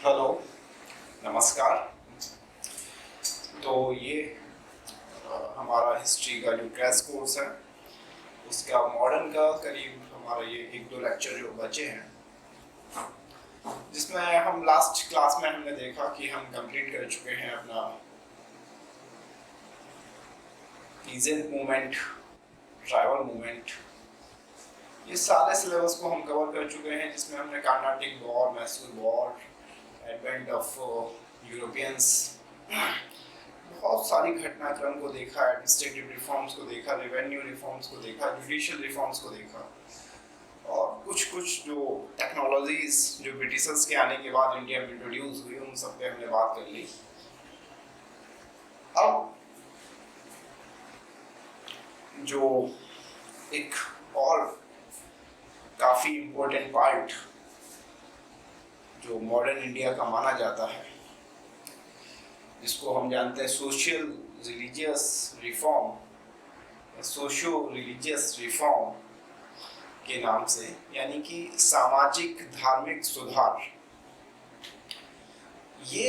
Hello, नमस्कार। तो ये हमारा हिस्ट्री का जो क्रैश कोर्स है उसका मॉडर्न का करीब हमारा ये एक दो लेक्चर जो बचे हैं, जिसमें हम लास्ट क्लास में हमने देखा कि हम कंप्लीट कर चुके हैं अपना पीजेंट मूवमेंट, ट्राइबल मूवमेंट, ये सारे सिलेबस को हम कवर कर चुके हैं, जिसमें हमने Carnatic war, Mysore war, advent of Europeans, बहुत सारी घटनाक्रम को देखा, एडमिनिस्ट्रेटिव रिफॉर्म्स को देखा, रेवेन्यू रिफॉर्म्स को देखा, जुडिशियल रिफॉर्म्स को देखा, और कुछ जो टेक्नोलॉजीज जो ब्रिटिशर्स के आने के बाद इंडिया में इंट्रोड्यूस हुई उन सब पे हमने बात कर ली। अब जो एक और काफी इम्पोर्टेंट पार्ट जो मॉडर्न इंडिया का माना जाता है, जिसको हम जानते हैं social religious reform, socio religious reform के नाम से, यानी कि सामाजिक धार्मिक सुधार। ये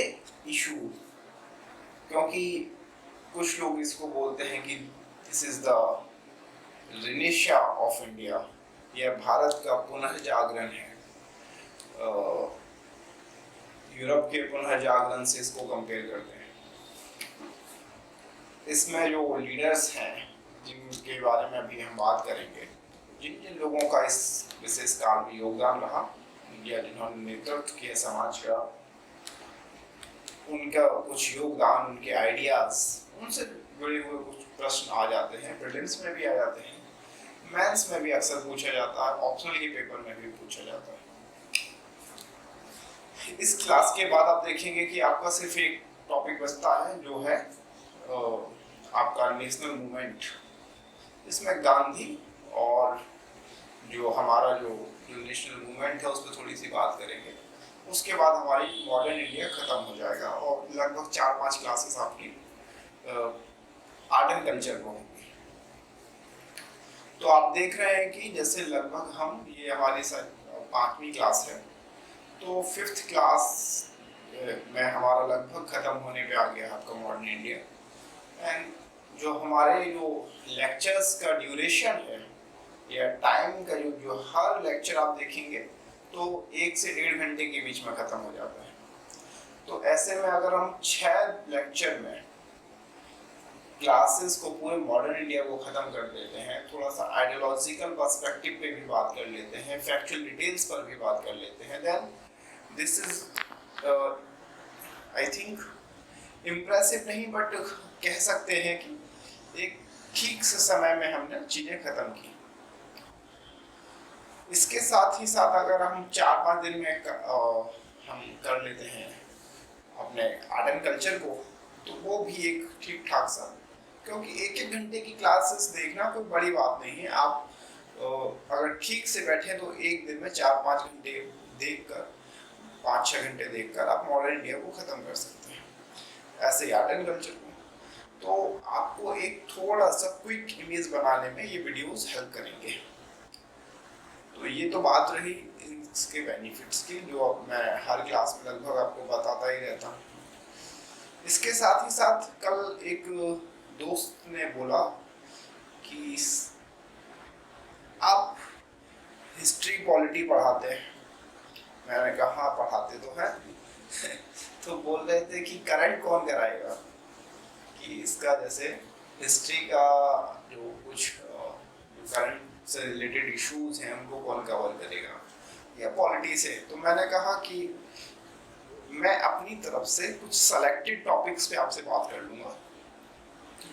इशू, क्योंकि कुछ लोग इसको बोलते हैं कि this is the renaissance of India, यह भारत का पुनर्जागरण है। यूरोप के पुनर्जागरण से इसको कंपेयर करते हैं। इसमें जो लीडर्स हैं जिनके बारे में अभी हम बात करेंगे, जिन जिन लोगों का इस विशेष काल में योगदान रहा या जिन्होंने नेतृत्व किया समाज का, उनका कुछ योगदान, उनके आइडियाज, उनसे जुड़े हुए कुछ प्रश्न आ जाते हैं। प्रीलिम्स में भी आ जाते हैं, मेंस में भी अक्सर पूछा जाता है, ऑप्शनल के पेपर में भी पूछा जाता है। इस क्लास के बाद आप देखेंगे कि आपका सिर्फ एक टॉपिक बचता है, जो है आपका नेशनल मूवमेंट। इसमें गांधी और जो हमारा जो नेशनल मूवमेंट है उस पर थोड़ी सी बात करेंगे। उसके बाद हमारी मॉडर्न इंडिया खत्म हो जाएगा और लगभग 4-5 क्लासेस आपकी आर्ट एंड कल्चर को होंगी। तो आप देख रहे हैं कि जैसे लगभग हम, ये हमारी 5वीं क्लास है, तो 5th क्लास में हमारा लगभग खत्म होने पे आ गया आपका मॉडर्न इंडिया। एंड जो हमारे जो लेक्चर्स का ड्यूरेशन है या टाइम का जो हर लेक्चर आप देखेंगे तो 1 से 1.5 घंटे के बीच में खत्म हो जाता है। तो ऐसे में अगर हम 6 लेक्चर में क्लासेस को, पूरे मॉडर्न इंडिया को खत्म कर देते हैं, थोड़ा सा आइडियोलॉजिकल पर्सपेक्टिव पे भी बात कर लेते हैं, फैक्चुअल डिटेल्स पर भी बात कर लेते हैं, then this is I think impressive नहीं, बट कह सकते हैं कि एक ठीक से समय में हमने चीजें खत्म की। इसके साथ ही साथ अगर हम 4-5 दिन में हम कर लेते हैं अपने आर्ट एंड कल्चर को, तो वो भी एक ठीक ठाक सा, क्योंकि 1-1 घंटे की क्लासेस देखना कोई बड़ी बात नहीं है। आप अगर ठीक से बैठे तो एक दिन में 4-5 घंटे देखकर, 5-6 घंटे देखकर आप मॉडर्न इंडिया को खत्म कर सकते हैं। ऐसे ही आर्ट एंड कल्चर को, तो आपको एक थोड़ा सा क्विक इमेज बनाने में ये वीडियोस हेल्प करेंगे। तो ये तो बात रही इसके बेनिफिट्स की, जो मैं हर क्लास में लगभग आपको बताता ही रहता हूँ। इसके साथ ही साथ कल एक दोस्त ने बोला कि आप हिस्ट्री पॉलिटी पढ़ाते हैं। मैंने कहा हाँ पढ़ाते तो हैं तो बोल रहे थे कि करंट कौन कराएगा, कि इसका जैसे हिस्ट्री का जो कुछ करंट से रिलेटेड इश्यूज हैं उनको कौन कवर करेगा, या पॉलिटी से। तो मैंने कहा कि मैं अपनी तरफ से कुछ सेलेक्टेड टॉपिक्स पे आपसे बात कर लूँगा।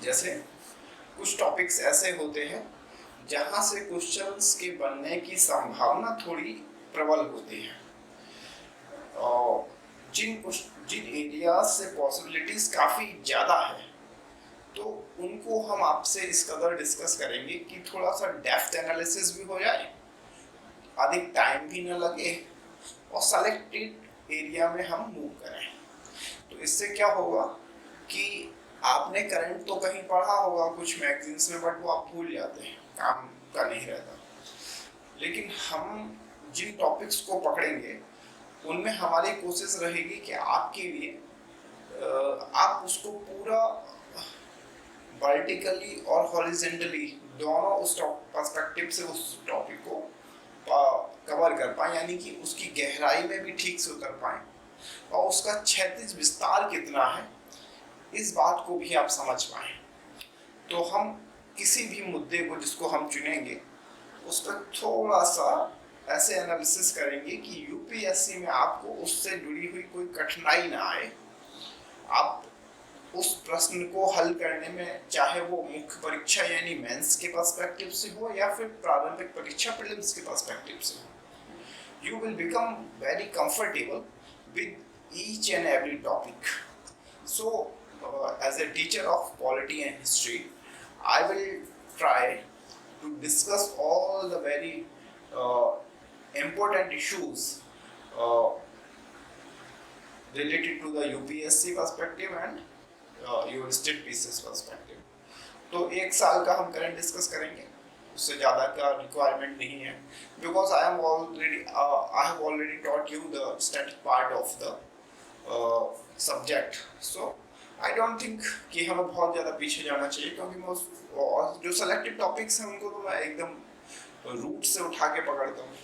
जैसे कुछ टॉपिक्स ऐसे होते हैं जहाँ से क्वेश्चंस के बनने की संभावना थोड़ी प्रबल होती है, और जिन एरियाज से पॉसिबिलिटीज काफ़ी ज़्यादा है, तो उनको हम आपसे इस कदर डिस्कस करेंगे कि थोड़ा सा डेप्थ एनालिसिस भी हो जाए, अधिक टाइम भी न लगे, और सेलेक्टेड एरिया में हम मूव करें। तो इससे क्या होगा कि आपने करंट तो कहीं पढ़ा होगा कुछ मैगजीन्स में, बट वो आप भूल जाते हैं, काम का नहीं रहता। लेकिन हम जिन टॉपिक्स को पकड़ेंगे उनमें हमारी कोशिश रहेगी कि आपके लिए आप उसको पूरा वर्टिकली और हॉरिजेंटली दोनों उस पर्सपेक्टिव से उस टॉपिक को कवर कर पाए, यानी कि उसकी गहराई में भी ठीक से उतर पाए और उसका क्षैतिज विस्तार कितना है इस बात को भी आप समझ पाए। तो हम किसी भी मुद्दे को जिसको हम चुनेंगे उस पर थोड़ा सा ऐसे एनालिसिस करेंगे कि यूपीएससी में आपको उससे जुड़ी हुई कोई कठिनाई ना आए। आप उस प्रश्न को हल करने में, चाहे वो मुख्य परीक्षा यानी मेंस के पर्सपेक्टिव से हो या फिर प्रारंभिक परीक्षा प्रीलिम्स के पर्सपेक्टिव से हो, you will become very comfortable with each and every topic. So, as a teacher of polity and history, I will try to discuss all the very important issues related to the UPSC perspective and your state pieces perspective. तो एक साल का हम current discuss करेंगे, उससे ज़्यादा का requirement नहीं है, because I have already taught you the static part of the subject. So I don't think कि हमें बहुत ज़्यादा पीछे जाना चाहिए, क्योंकि मैं जो सेलेक्टेड टॉपिक्स हैं उनको तो मैं एकदम रूट से उठा के पकड़ता हूँ।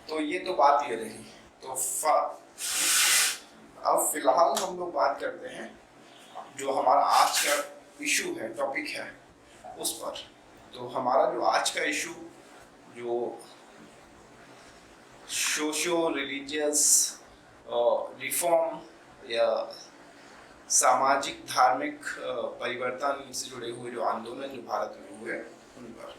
तो ये तो बात ये रही। तो अब फिलहाल हम लोग बात करते हैं जो हमारा आज का इशू है, टॉपिक है उस पर। तो हमारा जो आज का इशू जो सोशियो रिलीजियस रिफॉर्म या सामाजिक धार्मिक परिवर्तन से जुड़े हुए जो आंदोलन जो भारत में हुए उन पर।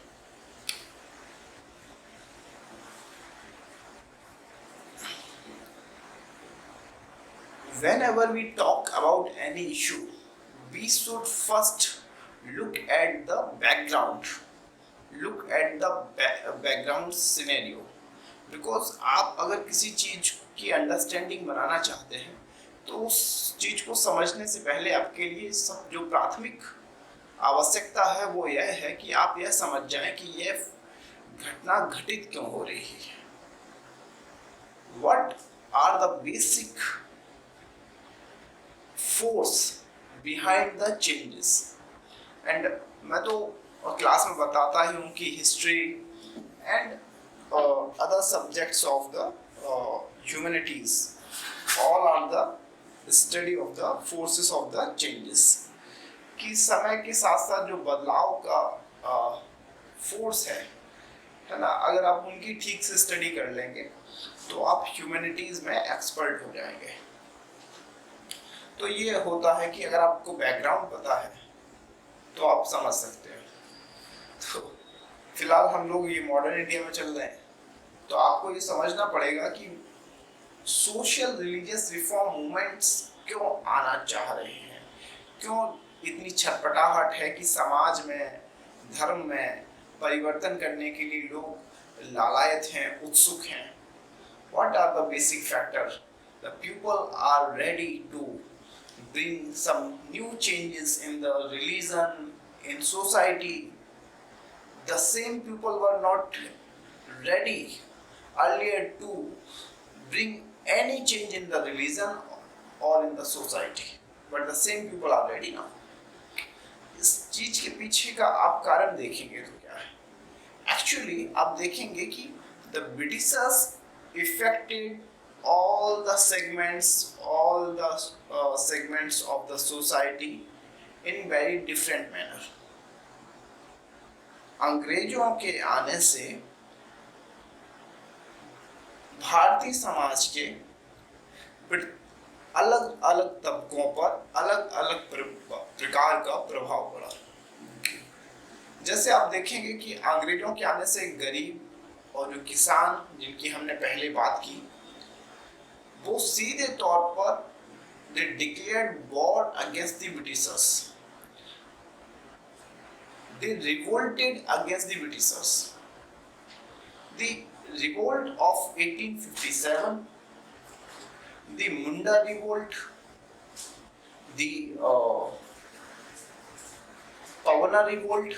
Whenever we talk about any issue, we should first look at the background, look at the background scenario. Because आप अगर किसी चीज की अंडरस्टैंडिंग बनाना चाहते हैं तो उस चीज को समझने से पहले आपके लिए सब जो प्राथमिक आवश्यकता है वो यह है कि आप यह समझ जाएं कि यह घटना घटित क्यों हो रही है। What are the basic force behind the changes? And मैं तो क्लास में बताता ही हूँ कि history and other subjects of the humanities all are the study of the forces of the changes, कि समय के साथ साथ जो बदलाव का फोर्स है ना, अगर आप उनकी ठीक से स्टडी कर लेंगे तो आप ह्यूमैनिटीज में एक्सपर्ट हो जाएंगे। तो ये होता है कि अगर आपको बैकग्राउंड पता है तो आप समझ सकते हैं। तो फिलहाल हम लोग ये मॉडर्न इंडिया में चल रहे हैं, तो आपको ये समझना पड़ेगा कि सोशल रिलीजियस रिफॉर्म मूवमेंट्स क्यों आना चाह रहे हैं, क्यों इतनी छटपटाहट है कि समाज में, धर्म में परिवर्तन करने के लिए लोग लालायत हैं, उत्सुक हैं। What are the basic factors? The people are ready to bring some new changes in the religion, in society. The same people were not ready earlier to bring any change in the religion or in the society, but the same people are ready now. इस चीज के पीछे का आप कारण देखेंगे तो क्या है? Actually आप देखेंगे कि the Britishers affected all the segments of the society in very different manner. अंग्रेजों के आने से भारतीय समाज के अलग अलग तबकों पर अलग अलग प्रकार का प्रभाव पड़ा। जैसे आप देखेंगे कि अंग्रेजों के आने से गरीब और जो किसान जिनकी हमने पहले बात की, वो सीधे तौर पर they declared war against the Britishers. They revolted against the Britishers. The revolt of 1857, the Munda revolt, the Pavana revolt,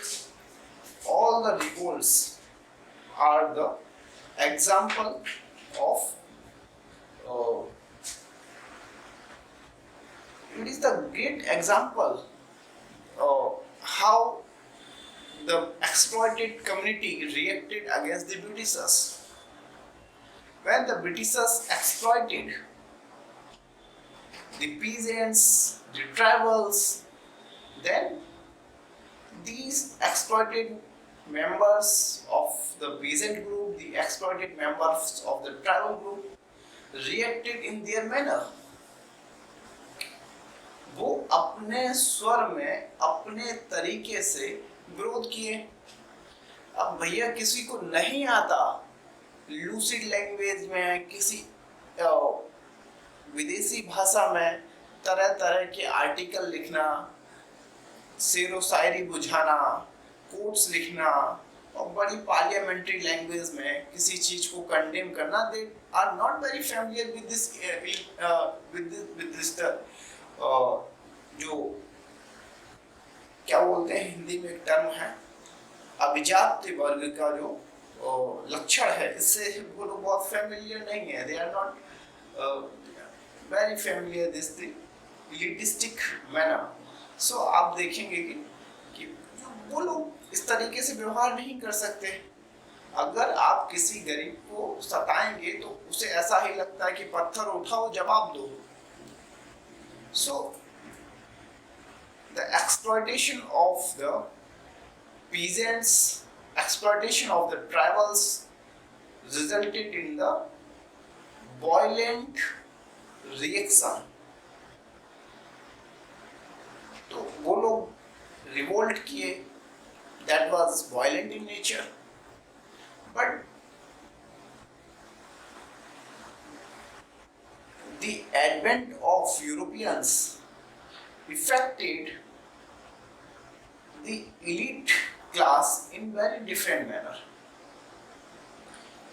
all the revolts are the example of the great example how the exploited community reacted against the Britishers. When the Britishers exploited the peasants, the tribals, then these exploited members of the peasant group, the exploited members of the tribal group reacted in their manner. वो अपने स्वर में अपने तरीके से विरोध किए। अब भैया किसी को नहीं आता लूसिड लैंग्वेज में, किसी विदेशी भाषा में तरह तरह के आर्टिकल लिखना, शेरो शायरी बुझाना, कोट्स लिखना और बड़ी पार्लियामेंट्री लैंग्वेज में किसी चीज को कंडेम करना, they are not very familiar with this जो क्या बोलते हैं हिंदी में एक टर्म है अभिजात वर्ग का जो लक्षण है, इससे वो लोग बहुत फैमिलियर नहीं है। They are not very familiar this elitistic manner. So आप देखेंगे कि वो लोग इस तरीके से व्यवहार नहीं कर सकते। अगर आप किसी गरीब को सताएंगे तो उसे ऐसा ही लगता है कि पत्थर उठाओ जवाब दो। सो the exploitation of the peasants, exploitation of the tribals resulted in the violent reaction. तो वो लोग रिवोल्ट किए, that was violent in nature, but the advent of Europeans affected the elite class in very different manner.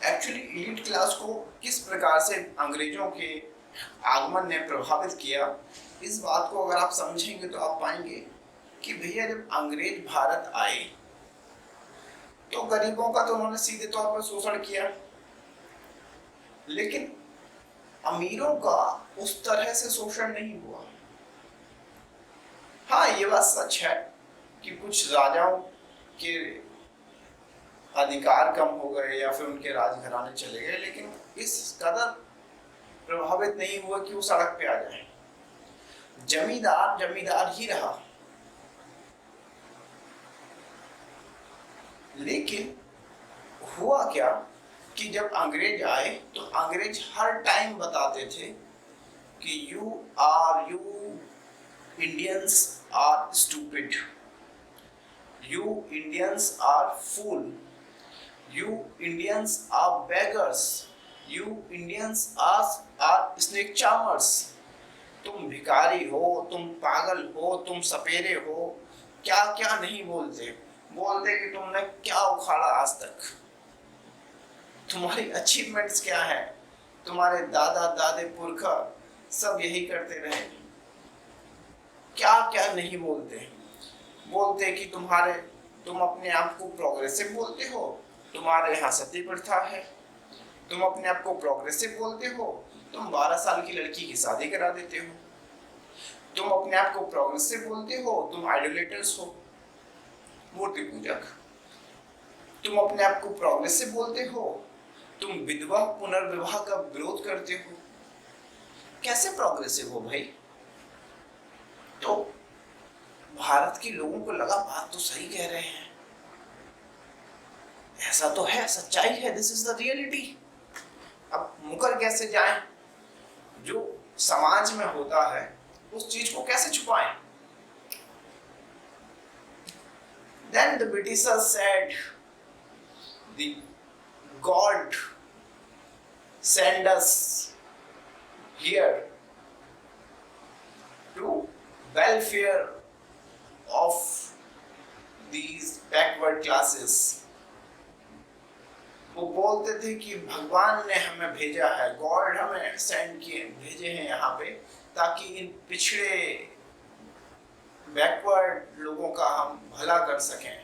Actually elite class को किस प्रकार से अंग्रेजों के आगमन ने प्रभावित किया, इस बात को अगर आप समझेंगे तो आप पाएंगे कि भैया जब अंग्रेज भारत आए तो गरीबों का तो उन्होंने सीधे तौर पर शोषण किया, लेकिन अमीरों का उस तरह से शोषण नहीं हुआ। हाँ, ये बात सच है कि कुछ राजाओं के अधिकार कम हो गए या फिर उनके राजघराने चले गए, लेकिन इस कदर प्रभावित नहीं हुआ कि वो सड़क पे आ जाए। जमींदार जमींदार ही रहा। लेकिन हुआ क्या कि जब अंग्रेज आए तो अंग्रेज हर टाइम बताते थे कि you Indians are stupid, you Indians are fool, you Indians are beggars, you Indians are snake charmers. तुम भिखारी हो, तुम पागल हो, तुम सपेरे हो, क्या क्या नहीं बोलते कि तुमने क्या उखाड़ा आज तक, तुम्हारी अचीवमेंट्स क्या है, तुम्हारे दादा दादे पुरखा सब यही करते रहे। क्या क्या नहीं बोलते कि तुम अपने आप को प्रोग्रेसिव बोलते हो, तुम्हारे यहाँ सती प्रथा है, तुम अपने आप को प्रोग्रेसिव बोलते हो, तुम 12 साल की लड़की की शादी करा देते हो, तुम अपने आप को प्रोग्रेसिव बोलते हो, तुम आइडोलेटर्स हो, मूर्ति पूजक, तुम अपने आप को प्रोग्रेसिव बोलते हो, तुम विधवा पुनर्विवाह का विरोध करते हो। कैसे प्रोग्रेसिव हो भाई? तो भारत के लोगों को लगा बात तो सही कह रहे हैं, ऐसा तो है, सच्चाई है, दिस इज द रियलिटी। अब मुकर कैसे जाएं? जो समाज में होता है उस चीज को कैसे छुपाएं? Then the Britishers said, the God send us here to welfare of these backward classes. वो बोलते थे कि भगवान ने हमें भेजा है, गॉड हमें सेंड किए भेजे हैं यहाँ पे, ताकि इन पिछड़े बैकवर्ड लोगों का हम भला कर सकें।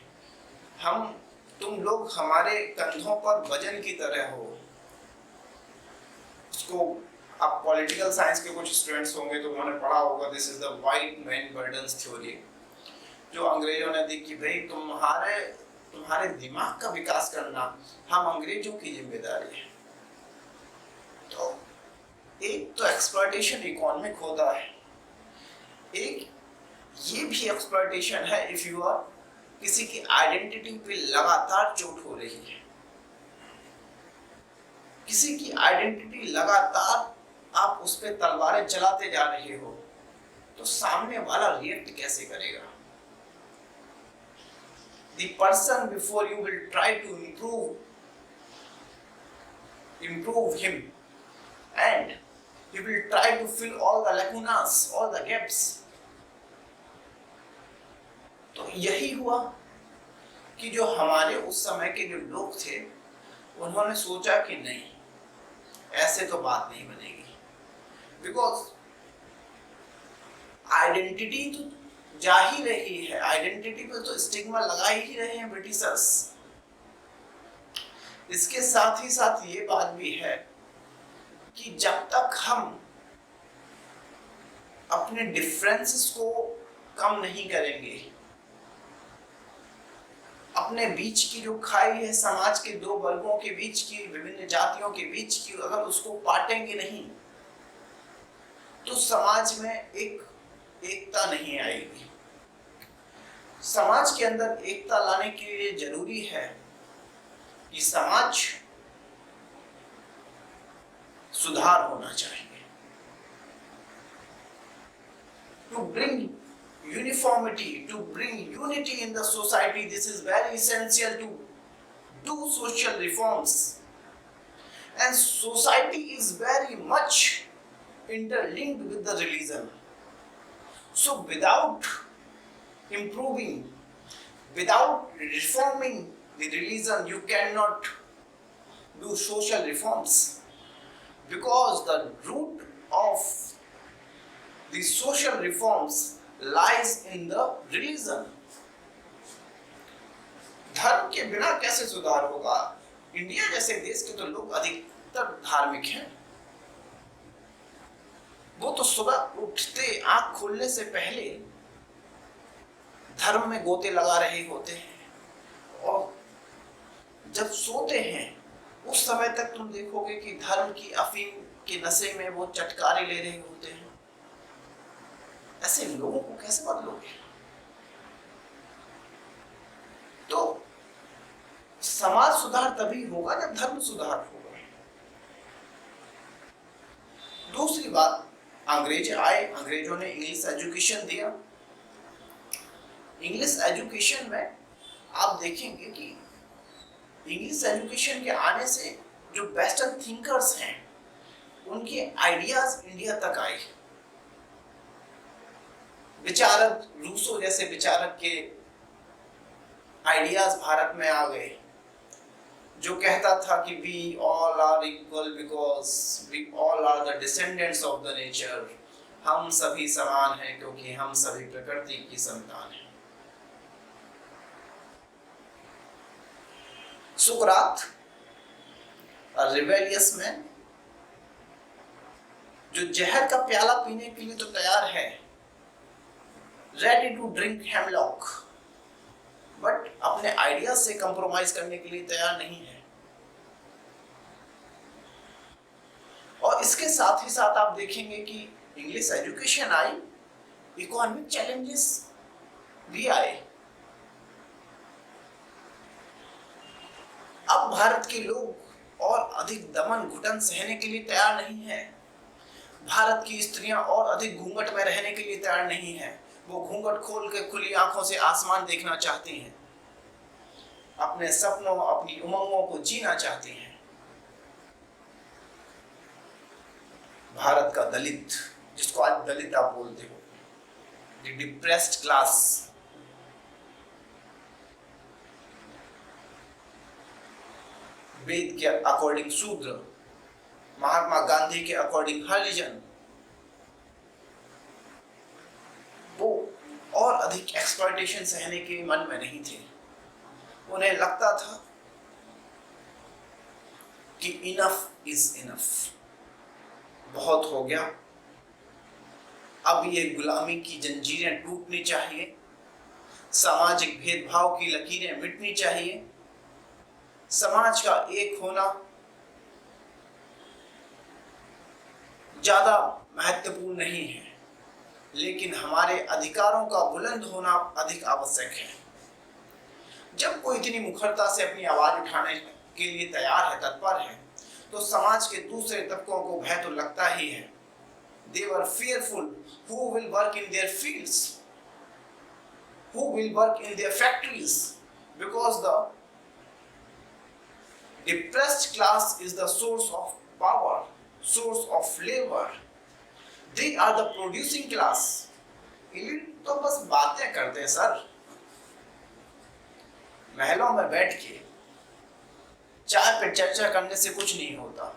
तुम लोग हमारे कंधों पर वजन की तरह हो, उसको अब पॉलिटिकल साइंस के कुछ स्टूडेंट्स होंगे तो उन्होंने पढ़ा होगा, this is the white man burdens theory, जो अंग्रेजों ने दी कि भाई तुम्हारे दिमाग का विकास करना हम अंग्रेजों की जिम्मेदारी है। तो एक तो एक्सप्लॉयटेशन इकोनॉमिक होता है, एक ये भी एक्सप्लॉयटेशन है इफ यू आर किसी की आइडेंटिटी पे लगातार चोट हो रही है, किसी की आइडेंटिटी लगातार आप उस पे तलवारें चलाते जा रहे हो, तो सामने वाला रिएक्ट कैसे करेगा? The person before you will try to improve him, and he will try to fill all the lacunas, all the gaps. तो यही हुआ कि जो हमारे उस समय के जो लोग थे उन्होंने सोचा कि नहीं, ऐसे तो बात नहीं बनेगी, बिकॉज आइडेंटिटी तो जा ही रही है, आइडेंटिटी पे तो स्टिग्मा लगा ही रहे हैं ब्रिटिशर्स। इसके साथ ही साथ ये बात भी है कि जब तक हम अपने डिफरेंसेस को कम नहीं करेंगे, अपने बीच की जो खाई है समाज के दो वर्गों के बीच की, विभिन्न जातियों के बीच की, अगर उसको पाटेंगे नहीं तो समाज में एकता नहीं आएगी। समाज के अंदर एकता लाने के लिए जरूरी है कि समाज सुधार होना चाहिए। To bring uniformity, to bring unity in the society, this is very essential to do social reforms. And society is very much interlinked with the religion. So without improving, without reforming the religion, you cannot do social reforms, because the root of the social reforms lies in the religion. धर्म के बिना कैसे सुधार होगा? India जैसे देश के तो लोग अधिकतर धार्मिक हैं, वो तो सुबह उठते आंख खोलने से पहले धर्म में गोते लगा रहे होते हैं, और जब सोते हैं उस समय तक तुम देखोगे कि धर्म की अफीम के नशे में वो चटकारे ले रहे होते हैं। ऐसे लोगों को कैसे बदलोगे? तो समाज सुधार तभी होगा जब धर्म सुधार होगा। दूसरी बात, अंग्रेज आए, अंग्रेजों ने इंग्लिश एजुकेशन दिया। इंग्लिश एजुकेशन में आप देखेंगे कि इंग्लिश एजुकेशन के आने से जो वेस्टर्न थिंकर्स हैं उनके आइडियाज इंडिया तक आए। विचारक रूसो जैसे विचारक के आइडियाज भारत में आ गए, जो कहता था कि we all are equal because we all are the descendants of the nature. हम सभी समान हैं क्योंकि हम सभी प्रकृति की संतान हैं। सुकरात, a rebellious man, जो जहर का प्याला पीने के लिए तो तैयार है, ready to drink hemlock, but अपने आइडिया से कंप्रोमाइज करने के लिए तैयार नहीं है। और इसके साथ ही साथ आप देखेंगे कि English education I, economic challenges भी आए। अब भारत के लोग और अधिक दमन घुटन सहने के लिए तैयार नहीं है। भारत की स्त्रियां और अधिक घूंघट में रहने के लिए तैयार नहीं है। वो घूंघट खोल के खुली आंखों से आसमान देखना चाहती हैं, अपने सपनों, अपनी उमंगों को जीना चाहती हैं। भारत का दलित, जिसको आज दलित आप बोलते हो, द डिप्रेस्ड क्लास, वेद के अकॉर्डिंग शूद्र, महात्मा गांधी के अकॉर्डिंग हरिजन, वो और अधिक एक्सप्लॉयटेशन सहने के मन में नहीं थे। उन्हें लगता था कि इनफ इज इनफ, बहुत हो गया, अब ये गुलामी की जंजीरें टूटनी चाहिए, सामाजिक भेदभाव की लकीरें मिटनी चाहिए, समाज का एक होना ज्यादा महत्वपूर्ण नहीं है, लेकिन हमारे अधिकारों का बुलंद होना अधिक आवश्यक है। जब कोई इतनी मुखरता से अपनी आवाज उठाने के लिए तैयार है, तत्पर है, तो समाज के दूसरे तबकों को भय तो लगता ही है। They were fearful who will work in their fields, who will work in their factories, because the depressed class is the source of power, source of labor. They are the producing class. elite तो बस बातें करते हैं sir, महलों में बैठ के चाय पे चर्चा करने से कुछ नहीं होता।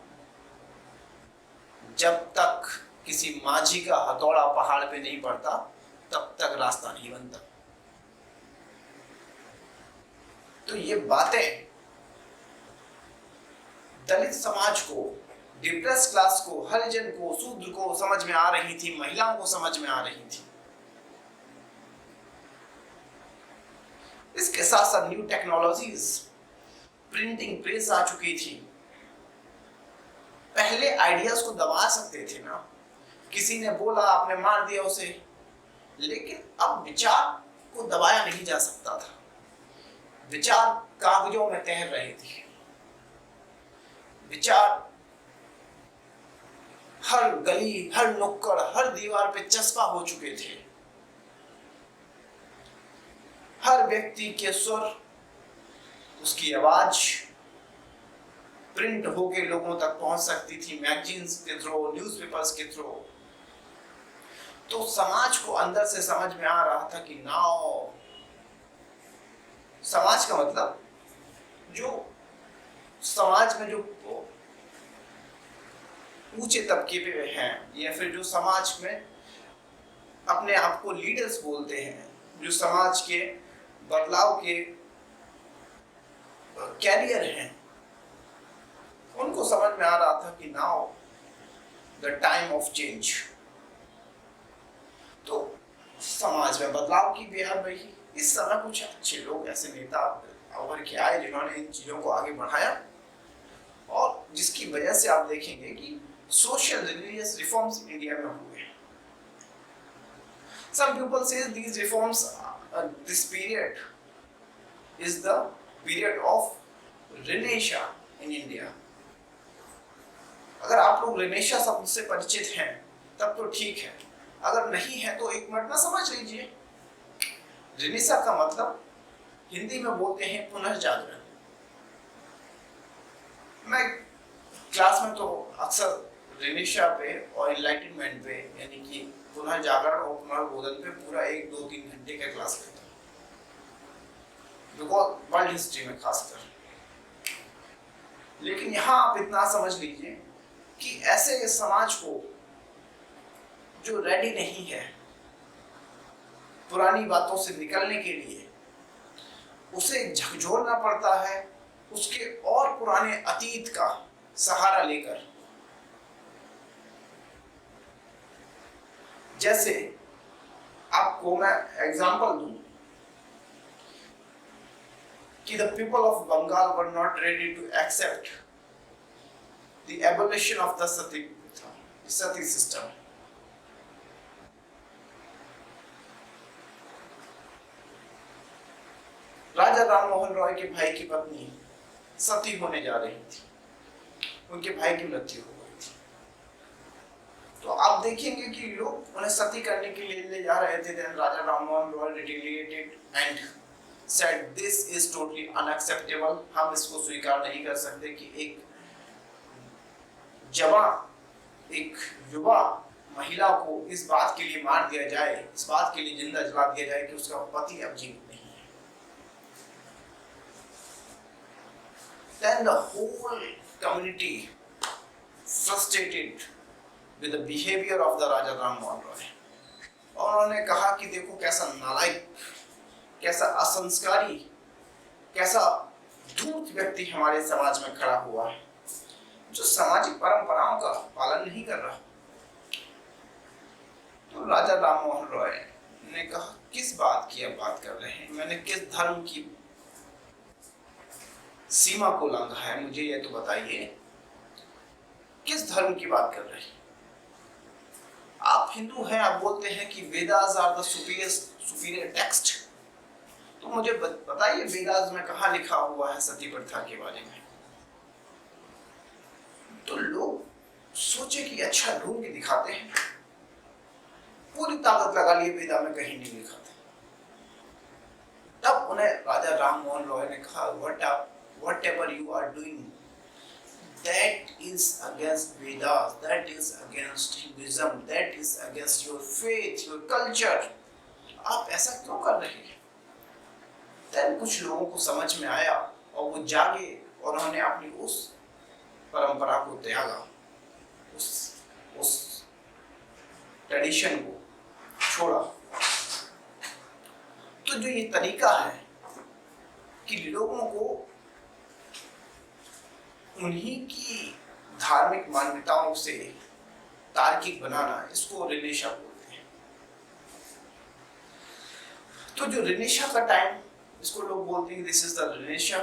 जब तक किसी माझी का हथौड़ा पहाड़ पे नहीं पड़ता, तब तक रास्ता नहीं बनता। तो ये बातें दलित समाज को, डिप्रेस क्लास को, हरिजन को, शूद्र को समझ में आ रही थी, महिलाओं को समझ में आ रही थी। इसके साथ साथ न्यू टेक्नोलॉजीज, प्रिंटिंग प्रेस आ चुकी थी। पहले आइडियाज को दबा सकते थे ना, किसी ने बोला आपने मार दिया उसे, लेकिन अब विचार को दबाया नहीं जा सकता था। विचार कागजों में तैर रहे थे, विचार हर गली, हर नुक्कड़, हर दीवार पे चस्पा हो चुके थे। हर व्यक्ति के स्वर, उसकी आवाज प्रिंट होके लोगों तक पहुंच सकती थी, मैगजीन्स के थ्रू, न्यूज़पेपर्स के थ्रू। तो समाज को अंदर से समझ में आ रहा था कि नाउ, समाज का मतलब जो समाज में जो ऊंचे तबके पे हैं, या फिर जो समाज में अपने आप को लीडर्स बोलते हैं, जो समाज के बदलाव के कैरियर हैं, उनको समझ में आ रहा था कि now the time of change. तो समाज में बदलाव की बेहद रही। इस समय कुछ अच्छे लोग, ऐसे नेता उभर के आए जिन्होंने इन चीजों को आगे बढ़ाया, और जिसकी वजह से आप देखेंगे कि सोशल रिलीजियस रिफॉर्म्स इंडिया में हुए। Some people say these reforms, this period is the period of Renaissance in India. अगर आप लोग रेनेशा शब्द से परिचित हैं तब तो ठीक है, अगर नहीं है तो एक मिनट में समझ लीजिए। रेनेशा का मतलब हिंदी में बोलते हैं पुनर्जागरण। मैं क्लास में तो अक्सर रेनेशा पे और एनलाइटनमेंट पे, यानी कि पुनर्जागरण और पुनर्बोधन पे पूरा 1-2-3 घंटे का क्लास लेता हूँ, बिकॉज वर्ल्ड हिस्ट्री में खासकर। लेकिन यहाँ आप इतना समझ लीजिए कि ऐसे समाज को जो रेडी नहीं है पुरानी बातों से निकलने के लिए, उसे झकझोरना पड़ता है उसके और पुराने अतीत का सहारा लेकर। जैसे आपको मैं एग्जांपल दूं कि the people of Bengal were not ready to accept the abolition of the sati system. Raja Rammohan Roy के भाई की पत्नी सती होने जा रही थी, उनके भाई की मृत्यु हो गई थी। तो आप देखेंगे कि लोग उन्हें सती करने के लिए ले जा रहे थे। Then Raja Rammohan Roy retaliated and said this is totally unacceptable. हम इसको स्वीकार नहीं कर सकते कि एक युवा महिला को इस बात के लिए मार दिया जाए, इस बात के लिए जिंदा जला दिया जाए कि उसका पति अब जीवित नहीं है। Then the whole community frustrated with the behavior of the Raja Rammohan Roy, और उन्होंने कहा कि देखो कैसा नालायक, कैसा असंस्कारी, कैसा धूर्त व्यक्ति हमारे समाज में खड़ा हुआ है, जो सामाजिक परंपराओं का पालन नहीं कर रहा। राजा राम मोहन रॉय ने कहा, किस बात की आप बात कर रहे हैं, मैंने किस धर्म की सीमा को लांघा है, मुझे ये तो बताइए, किस धर्म की बात कर रहे हैं आप? हिंदू हैं, आप बोलते हैं कि Vedas are the superior text, तो मुझे बताइए वेदास में कहाँ लिखा हुआ है सती प्रथा के बारे में? तो लोग सोचे कि अच्छा ढूंढ के दिखाते हैं, पूरी ताकत लगा लिए, वेदा में कहीं नहीं लिखा था। तब उन्हें राजा राम मोहन रॉय ने कहा, whatever you are doing, that is against Vedas, that is against Hinduism, that is against your faith, your culture. आप ऐसा क्यों कर रहे हैं? तब कुछ लोगों को समझ में आया और वो जागे और उन्होंने अपनी उस परंपरा को त्यागा, उस ट्रेडिशन को छोड़ा। तो जो ये तरीका है कि लोगों को उन्हीं की धार्मिक मान्यताओं से तार्किक बनाना, इसको रिनेशा बोलते हैं। तो जो रिनेशा का टाइम, इसको लोग बोलते हैं this is the renaissance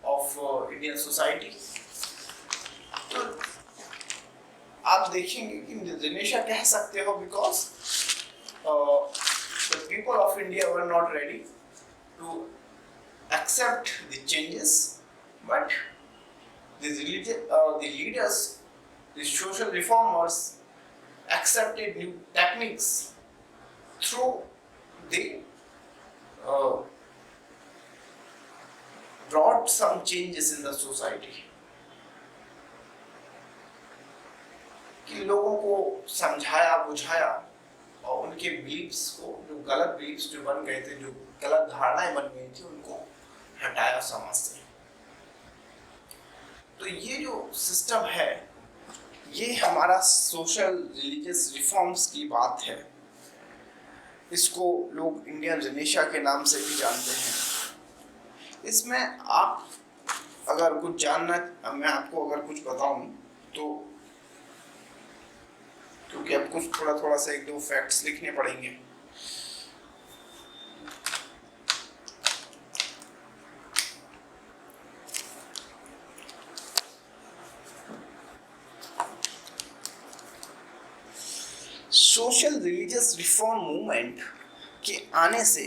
of Indian society. तो आप देखेंगे कि रिनेशा कह सकते हो because the people of India were not ready to accept the changes, but the leaders, the social reformers accepted new techniques through the brought some changes in the society, कि लोगों को समझाया बुझाया और उनके बिलीफ्स को, जो गलत बिलीफ्स जो बन गए थे, जो गलत धारणाएं बन गई थी, उनको हटाया समाज से। तो ये जो सिस्टम है, ये हमारा सोशल रिलीजियस रिफॉर्म्स की बात है। इसको लोग इंडियन रिनेशा के नाम से भी जानते हैं। इसमें आप अगर कुछ जानना, मैं आपको अगर कुछ बताऊं तो, क्योंकि अब कुछ थोड़ा सा एक दो फैक्ट्स लिखने पड़ेंगे। सोशल रिलीजियस रिफॉर्म मूवमेंट के आने से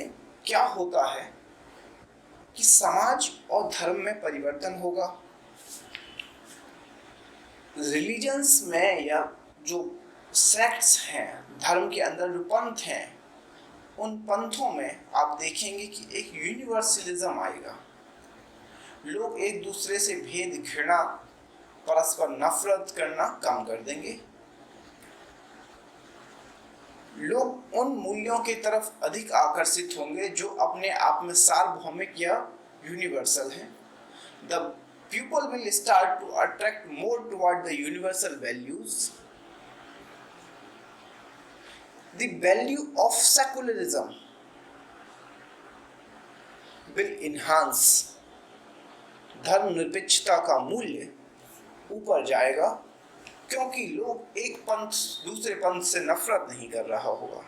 क्या होता है कि समाज और धर्म में परिवर्तन होगा। रिलीजन्स में या जो सेक्ट्स हैं, धर्म के अंदर जो पंथ हैं, उन पंथों में आप देखेंगे कि एक यूनिवर्सलिज्म आएगा। लोग एक दूसरे से भेद, घृणा, परस्पर नफरत करना कम कर देंगे। लोग उन मूल्यों की तरफ अधिक आकर्षित होंगे जो अपने आप में सार्वभौमिक या यूनिवर्सल हैं। The people will start to attract more toward the universal values. The value of secularism will enhance. धर्मनिरपेक्षता का मूल्य ऊपर जाएगा, क्योंकि लोग एक पंथ दूसरे पंथ से नफरत नहीं कर रहा होगा।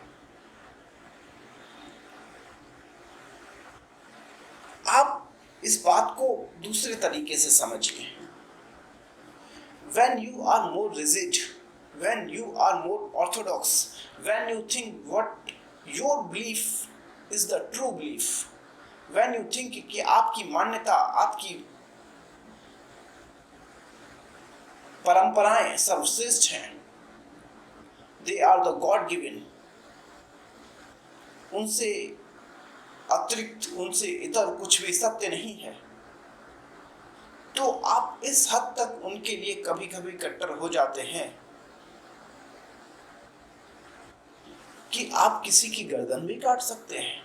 आप इस बात को दूसरे तरीके से समझिए। When you are more rigid, when you are more orthodox, when you think what your belief is the true belief, when you think कि आपकी मान्यता, आपकी परंपराएं सर्वश्रेष्ठ हैं, they are the God given, उनसे अतिरिक्त, उनसे इतर कुछ भी सत्य नहीं है, तो आप इस हद तक उनके लिए कभी कभी कट्टर हो जाते हैं कि आप किसी की गर्दन भी काट सकते हैं,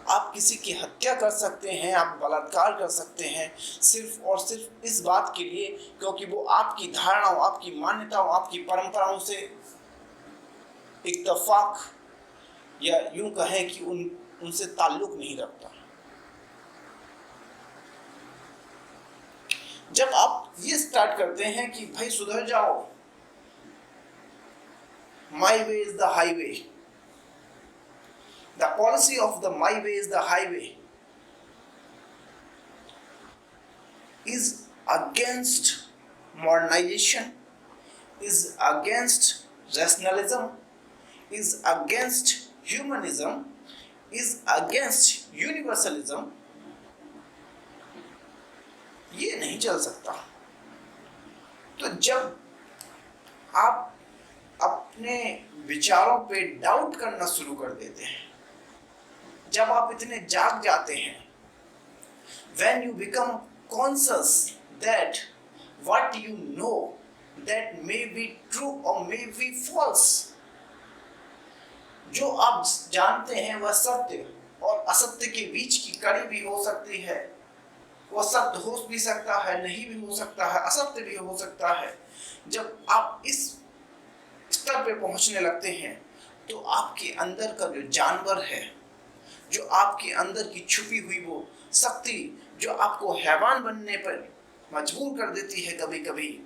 आप किसी की हत्या कर सकते हैं, आप बलात्कार कर सकते हैं, सिर्फ और सिर्फ इस बात के लिए क्योंकि वो आपकी धारणाओं, आपकी मान्यताओं, आपकी परंपराओं से इत्तेफाक या यूं कहें कि उनसे ताल्लुक नहीं रखता। जब आप ये स्टार्ट करते हैं कि भाई सुधर जाओ, My way is the highway. The policy of the my way is the highway is against modernization, is against rationalism, is against humanism, is against universalism. ये नहीं चल सकता। तो जब आप अपने विचारों पे डाउट करना शुरू कर देते हैं, जब आप इतने जाग जाते हैं, when you become conscious that what you know that may be true or may be false, जो आप जानते हैं वह सत्य और असत्य के बीच की कड़ी भी हो सकती है, वह सत्य हो भी सकता है, नहीं भी हो सकता है, असत्य भी हो सकता है। जब आप इस स्तर पे पहुंचने लगते हैं तो आपके अंदर का जो जानवर है, जो आपके अंदर की छुपी हुई वो शक्ति जो आपको हैवान बनने पर मजबूर कर देती है, कभी कभी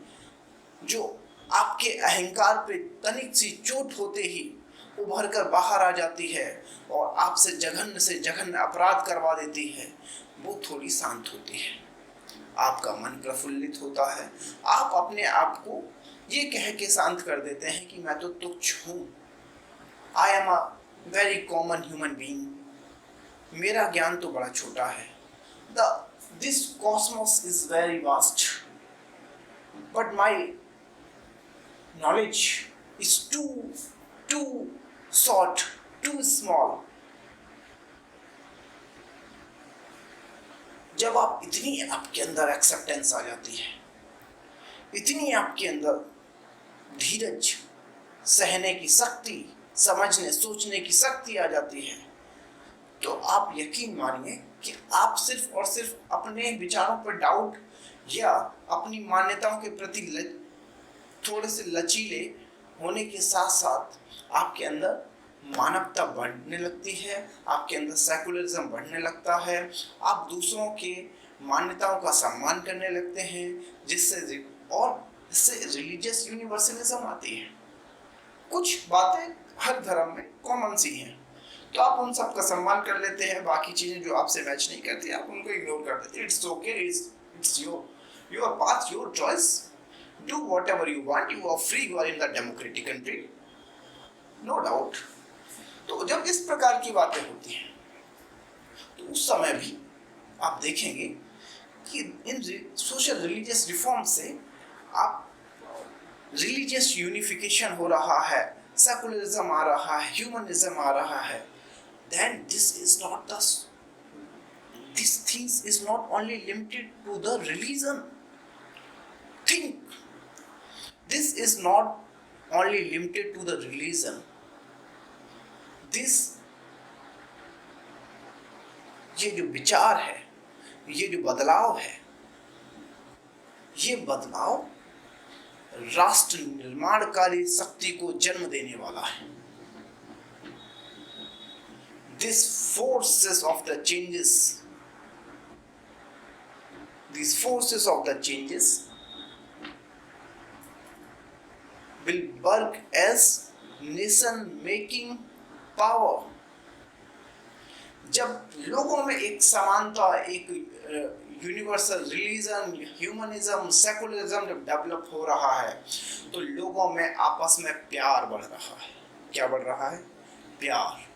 जो आपके अहंकार पे तनिक सी चोट होते ही उभर कर बाहर आ जाती है और आपसे जघन्य से जघन्य अपराध करवा देती है, वो थोड़ी शांत होती है। आपका मन प्रफुल्लित होता है। आप अपने आप को ये कह के शांत कर देते हैं कि मैं तो तुच्छ हूँ, I am a very common human being, मेरा ज्ञान तो बड़ा छोटा है। This cosmos is very vast, but my knowledge is too short, too small. जब आप इतनी आपके अंदर एक्सेप्टेंस आ जाती है, इतनी आपके अंदर धीरज, सहने की शक्ति, समझने सोचने की शक्ति आ जाती है, तो आप यकीन मानिए कि आप सिर्फ और सिर्फ अपने विचारों पर डाउट या अपनी मान्यताओं के प्रति थोड़े से लचीले होने के साथ साथ आपके अंदर मानवता बढ़ने लगती है, आपके अंदर सेकुलरिज्म बढ़ने लगता है, आप दूसरों के मान्यताओं का सम्मान करने लगते हैं, जिससे रिलीजियस यूनिवर्सलिज्म आती है। कुछ बातें हर धर्म में कॉमन सी हैं, तो आप उन सब का सम्मान कर लेते हैं, बाकी चीजें जो आपसे मैच नहीं करती आप उनको इग्नोर कर देते हैं। It's okay, it's your path, your choice, do whatever you want, you are free, you are in the democratic country, no doubt. तो जब इस प्रकार की बातें होती हैं तो उस समय भी आप देखेंगे कि इन सोशल रिलीजियस रिफॉर्म से आप रिलीजियस यूनिफिकेशन हो रहा है, सेकुलरिज्म आ रहा है, ह्यूमनिज्म आ रहा है, then this things is not only limited to the religion. Think, this is not only limited to the religion. ये जो विचार है, ये जो बदलाव है, ये बदलाव राष्ट्र निर्माणकारी शक्ति को जन्म देने वाला है। These forces of the changes will work as nation making power. जब लोगों में एक समानता, एक यूनिवर्सल रिलीजन, ह्यूमनिज्म, सेकुलरिज्म जब डेवलप हो रहा है तो लोगों में आपस में प्यार बढ़ रहा है। क्या बढ़ रहा है? प्यार।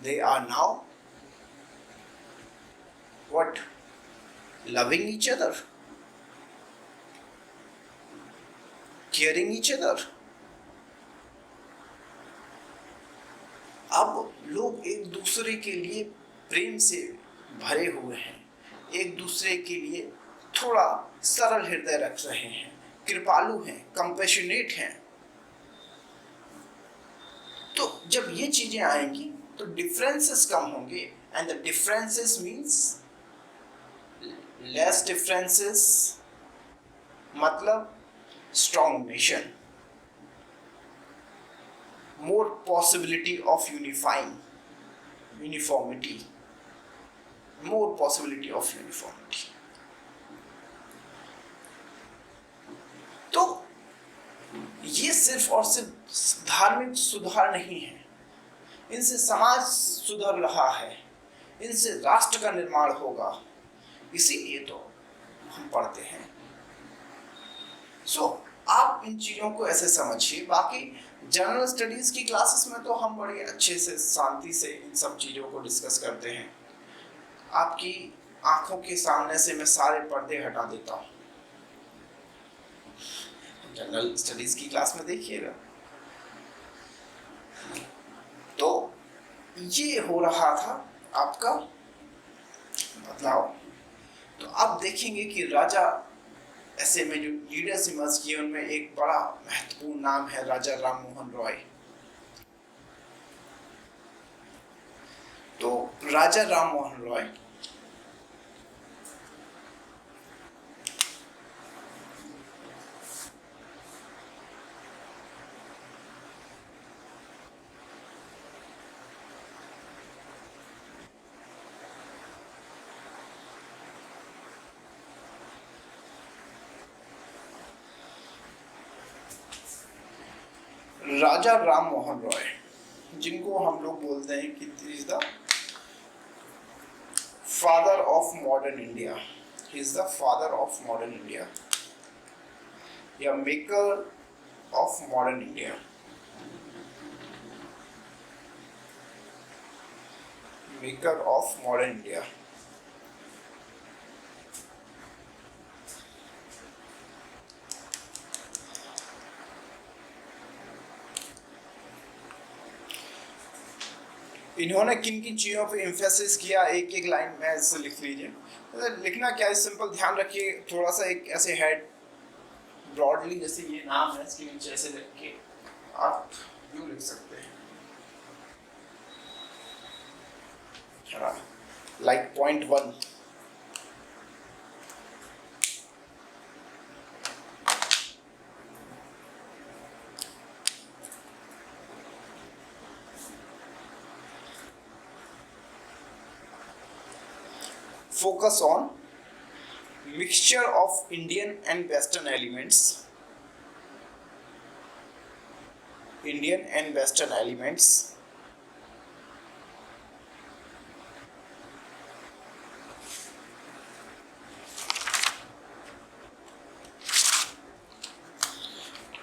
They are now what? Loving each other, caring each other. अब लोग एक दूसरे के लिए प्रेम से भरे हुए हैं, एक दूसरे के लिए थोड़ा सरल हृदय रख रहे हैं, कृपालु हैं, कंपैशनेट हैं। तो जब ये चीजें आएंगी तो डिफरेंसेस कम होंगे, and the differences means less differences, मतलब strong nation, more possibility of uniformity, more possibility of uniformity. तो ये सिर्फ और सिर्फ धार्मिक सुधार नहीं है, इनसे समाज सुधर रहा है, इनसे राष्ट्र का निर्माण होगा, इसीलिए तो हम पढ़ते हैं। आप इन चीजों को ऐसे समझिए। बाकी जनरल स्टडीज की क्लासेस में तो हम बड़े अच्छे से शांति से इन सब चीजों को डिस्कस करते हैं। आपकी आंखों के सामने से मैं सारे पर्दे हटा देता हूँ, जनरल स्टडीज की क्लास में देखिएगा। तो ये हो रहा था आपका बदलाव। तो आप देखेंगे कि राजा ऐसे में जो लीडर्स इमर्ज किए उनमें एक बड़ा महत्वपूर्ण नाम है राजा राम मोहन रॉय। तो राजा राम मोहन रॉय राजा राम मोहन रॉय, जिनको हम लोग बोलते हैं कि is the father of modern India, he is the father of modern India या maker of modern India. Maker of modern India. इन्होंने किन किन चीज़ों पे एम्फेसिस किया, एक एक लाइन में ऐसे लिख लीजिए। लिखना क्या है, सिंपल ध्यान रखिए। थोड़ा सा एक ऐसे हेड ब्रॉडली, जैसे ये नाम है इसके नीचे ऐसे लिख के आप यूँ लिख सकते हैं, like point 1। Focus on mixture of Indian and Western elements. Indian and Western elements.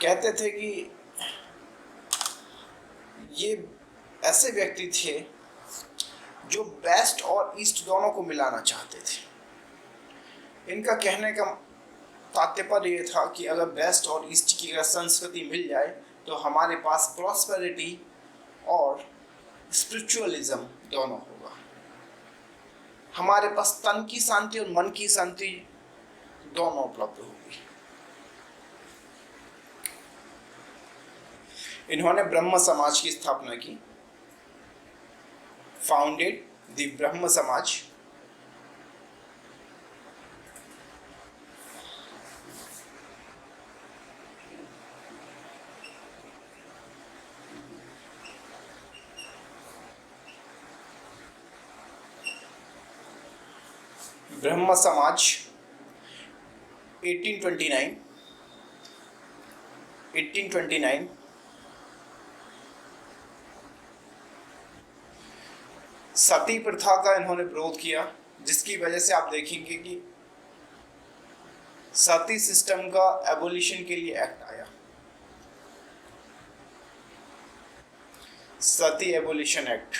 कहते थे कि ये ऐसे व्यक्ति थे जो वेस्ट और ईस्ट दोनों को मिलाना चाहते थे। इनका कहने का तात्पर्य ये था कि अगर वेस्ट और ईस्ट की अगर संस्कृति मिल जाए तो हमारे पास प्रॉस्पेरिटी और स्पिरिचुअलिज्म दोनों होगा, हमारे पास तन की शांति और मन की शांति दोनों उपलब्ध होगी। इन्होंने ब्रह्म समाज की स्थापना की, founded the Brahma Samaj. ब्रह्म समाज 1829 सती प्रथा का इन्होंने विरोध किया, जिसकी वजह से आप देखेंगे कि सती सिस्टम का एबोलिशन के लिए एक्ट आया, सती एबोलिशन एक्ट।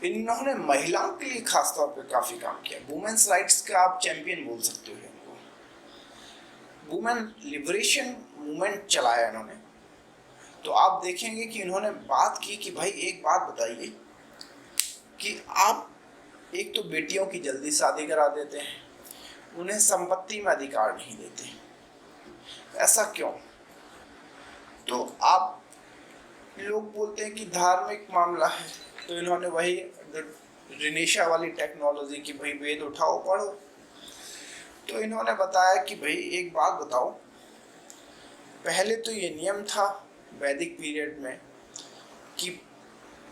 इन्होंने महिलाओं के लिए खास तौर पे काफी काम किया। वुमेन्स राइट्स का आप चैंपियन बोल सकते हो इनको। वुमेन लिबरेशन मूवमेंट चलाया इन्होंने। तो आप देखेंगे कि इन्होंने बात की कि भाई एक बात बताइए कि आप एक तो बेटियों की जल्दी शादी करा देते हैं, उन्हें संपत्ति में अधिकार नहीं देते, ऐसा क्यों? तो आप लोग बोलते हैं कि धार्मिक मामला है, तो इन्होंने वही रिनेशा वाली टेक्नोलॉजी की भाई वेद उठाओ पढ़ो। तो इन्होंने बताया कि भाई एक बात बताओ, पहले तो ये नियम था वैदिक पीरियड में कि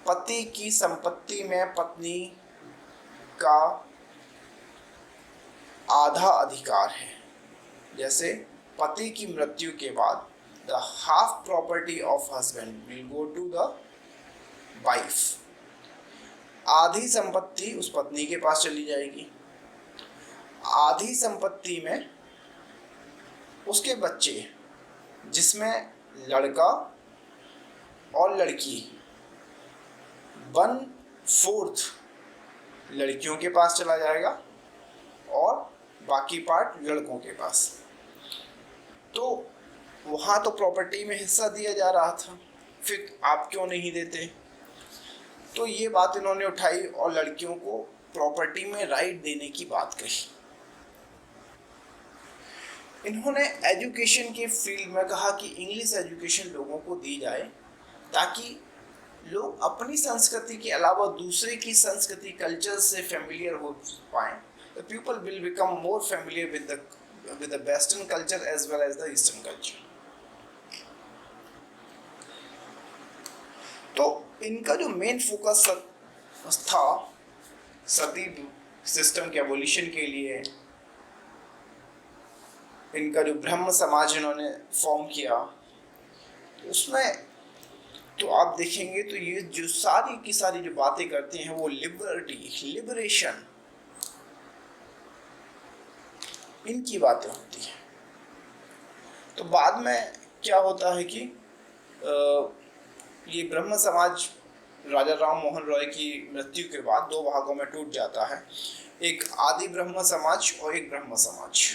पति की संपत्ति में पत्नी का आधा अधिकार है। जैसे पति की मृत्यु के बाद the half property of husband will go to the wife. आधी संपत्ति उस पत्नी के पास चली जाएगी। आधी संपत्ति में उसके बच्चे, जिसमें लड़का और लड़की, 1/4 लड़कियों के पास चला जाएगा और बाकी पार्ट लड़कों के पास। तो वहाँ तो प्रॉपर्टी में हिस्सा दिया जा रहा था, फिर आप क्यों नहीं देते? तो ये बात इन्होंने उठाई और लड़कियों को प्रॉपर्टी में राइट देने की बात कही। इन्होंने एजुकेशन के फील्ड में कहा कि इंग्लिश एजुकेशन लोगों को दी जाए ताकि लोग अपनी संस्कृति के अलावा दूसरे की संस्कृति, कल्चर से फेमिलियर हो पाएं। The people will become more familiar with the Western culture as well as the Eastern culture. तो इनका जो मेन फोकस था सती सिस्टम के एबोलिशन के लिए, इनका जो ब्रह्म समाज इन्होंने फॉर्म किया, उसमें तो आप देखेंगे तो ये जो सारी की सारी जो बातें करते हैं वो लिबरेशन, इनकी बातें होती हैं। तो बाद में क्या होता है कि ये ब्रह्म समाज राजा राम मोहन रॉय की मृत्यु के बाद 2 भागों में टूट जाता है, एक आदि ब्रह्म समाज और एक ब्रह्म समाज।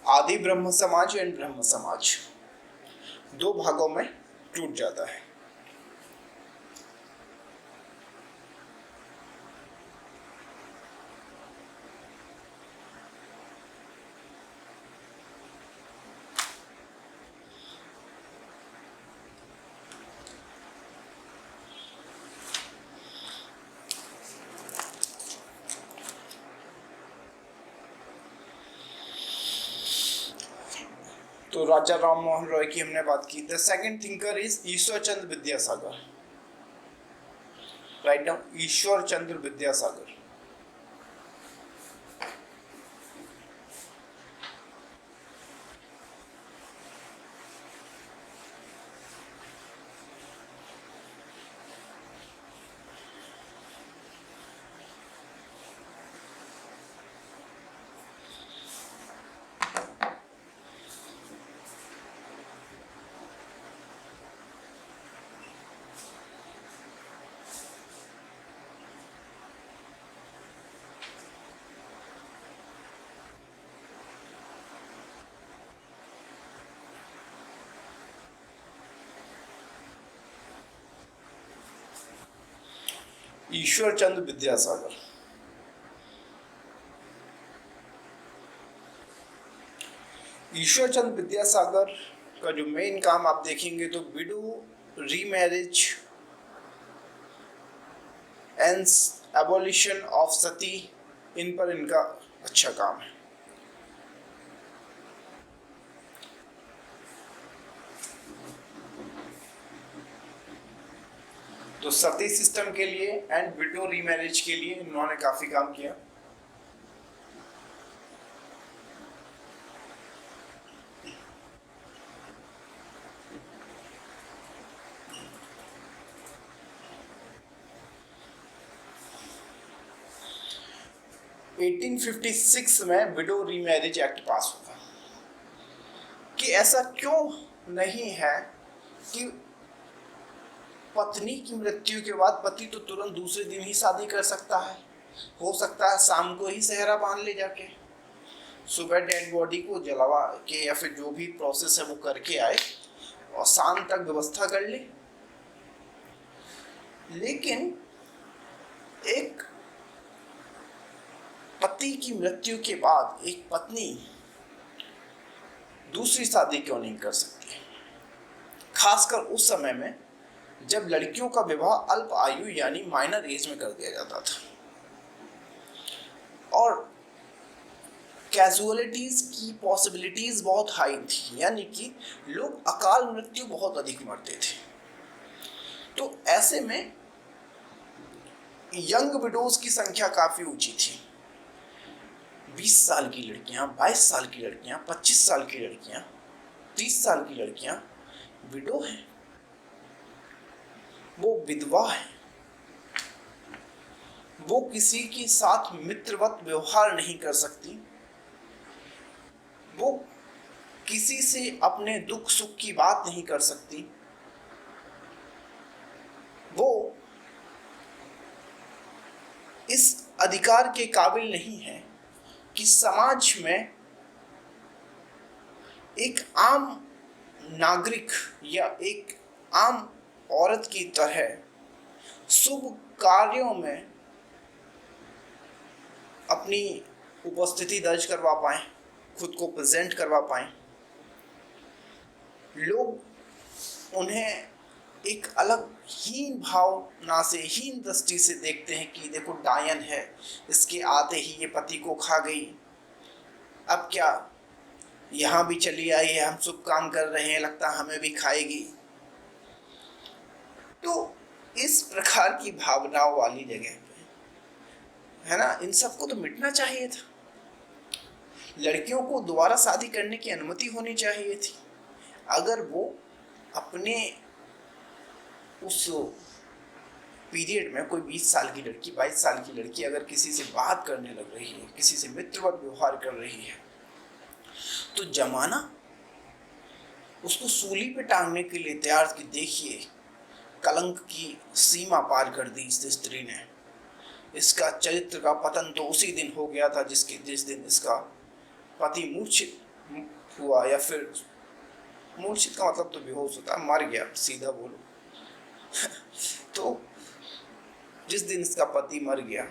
आदि ब्रह्म समाज एंड ब्रह्म समाज 2 भागों में टूट जाता है। तो राजा राम मोहन रॉय की हमने बात की। The second thinker is Ishwar Chandra Vidyasagar. Write down Ishwar Chandra Vidyasagar. Ishwar Chandra Vidyasagar. Ishwar Chandra Vidyasagar का जो मेन काम आप देखेंगे तो widow remarriage and abolition of sati, इन पर इनका अच्छा काम है। तो सती सिस्टम के लिए एंड विडो रीमैरिज के लिए इन्होंने काफी काम किया। एटीन 1856 में विडो रीमैरिज एक्ट पास हुआ कि ऐसा क्यों नहीं है कि पत्नी की मृत्यु के बाद पति तो तुरंत दूसरे दिन ही शादी कर सकता है, हो सकता है शाम को ही सेहरा बांध ले जाके, सुबह डेड बॉडी को जलवा के या फिर जो भी प्रोसेस है वो करके आए और शाम तक व्यवस्था कर ले। लेकिन एक पति की मृत्यु के बाद एक पत्नी दूसरी शादी क्यों नहीं कर सकती, खासकर उस समय में जब लड़कियों का विवाह अल्प आयु यानी माइनर एज में कर दिया जाता था और कैजुअलिटीज की पॉसिबिलिटीज बहुत हाई थी, यानी कि लोग अकाल मृत्यु बहुत अधिक मरते थे। तो ऐसे में यंग विडोज की संख्या काफी ऊंची थी। 20 साल की लड़कियां, 22 साल की लड़कियां, 25 साल की लड़कियां, 30 साल की लड़कियां विडो हैं, वो विधवा है, वो किसी के साथ मित्रवत व्यवहार नहीं कर सकती, वो किसी से अपने दुख सुख की बात नहीं कर सकती, वो इस अधिकार के काबिल नहीं है कि समाज में एक आम नागरिक या एक आम औरत की तरह शुभ कार्यों में अपनी उपस्थिति दर्ज करवा पाएं, खुद को प्रेजेंट करवा पाएं। लोग उन्हें एक अलग हीन भावना से, हीन दृष्टि से देखते हैं कि देखो डायन है, इसके आते ही ये पति को खा गई, अब क्या यहाँ भी चली आई है, हम शुभ काम कर रहे हैं, लगता हमें भी खाएगी। तो इस प्रकार की भावनाओं वाली जगह पे, है ना, इन सबको तो मिटना चाहिए था। लड़कियों को दोबारा शादी करने की अनुमति होनी चाहिए थी। अगर वो अपने उस पीरियड में कोई 20 साल की लड़की, 22 साल की लड़की अगर किसी से बात करने लग रही है, किसी से मित्रवत व्यवहार कर रही है, तो जमाना उसको सूली पे टांगने के लिए तैयार कि देखिए कलंक की सीमा पार कर दी इस स्त्री ने, इसका चरित्र का पतन तो उसी दिन हो गया था जिस दिन इसका पति मूर्छित हुआ, या फिर मूर्छित का मतलब तो बेहोश होता है, मर गया, सीधा बोलो तो जिस दिन इसका पति मर गया,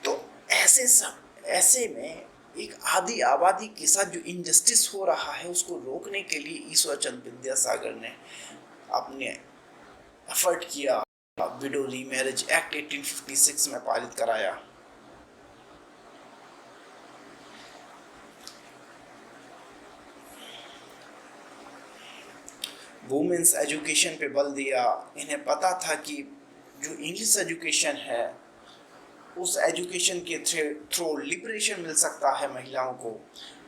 तो ऐसे में एक आदि आबादी के साथ जो इनजस्टिस हो रहा है उसको रोकने के लिए ईश्वर चंद्र विद्यासागर ने अपने एफर्ट किया, विडो रीमैरिज एक्ट 1856 में पारित कराया। वुमेन्स एजुकेशन पे बल दिया। इन्हें पता था कि जो इंग्लिश एजुकेशन है उस एजुकेशन के थ्रू लिबरेशन मिल सकता है महिलाओं को,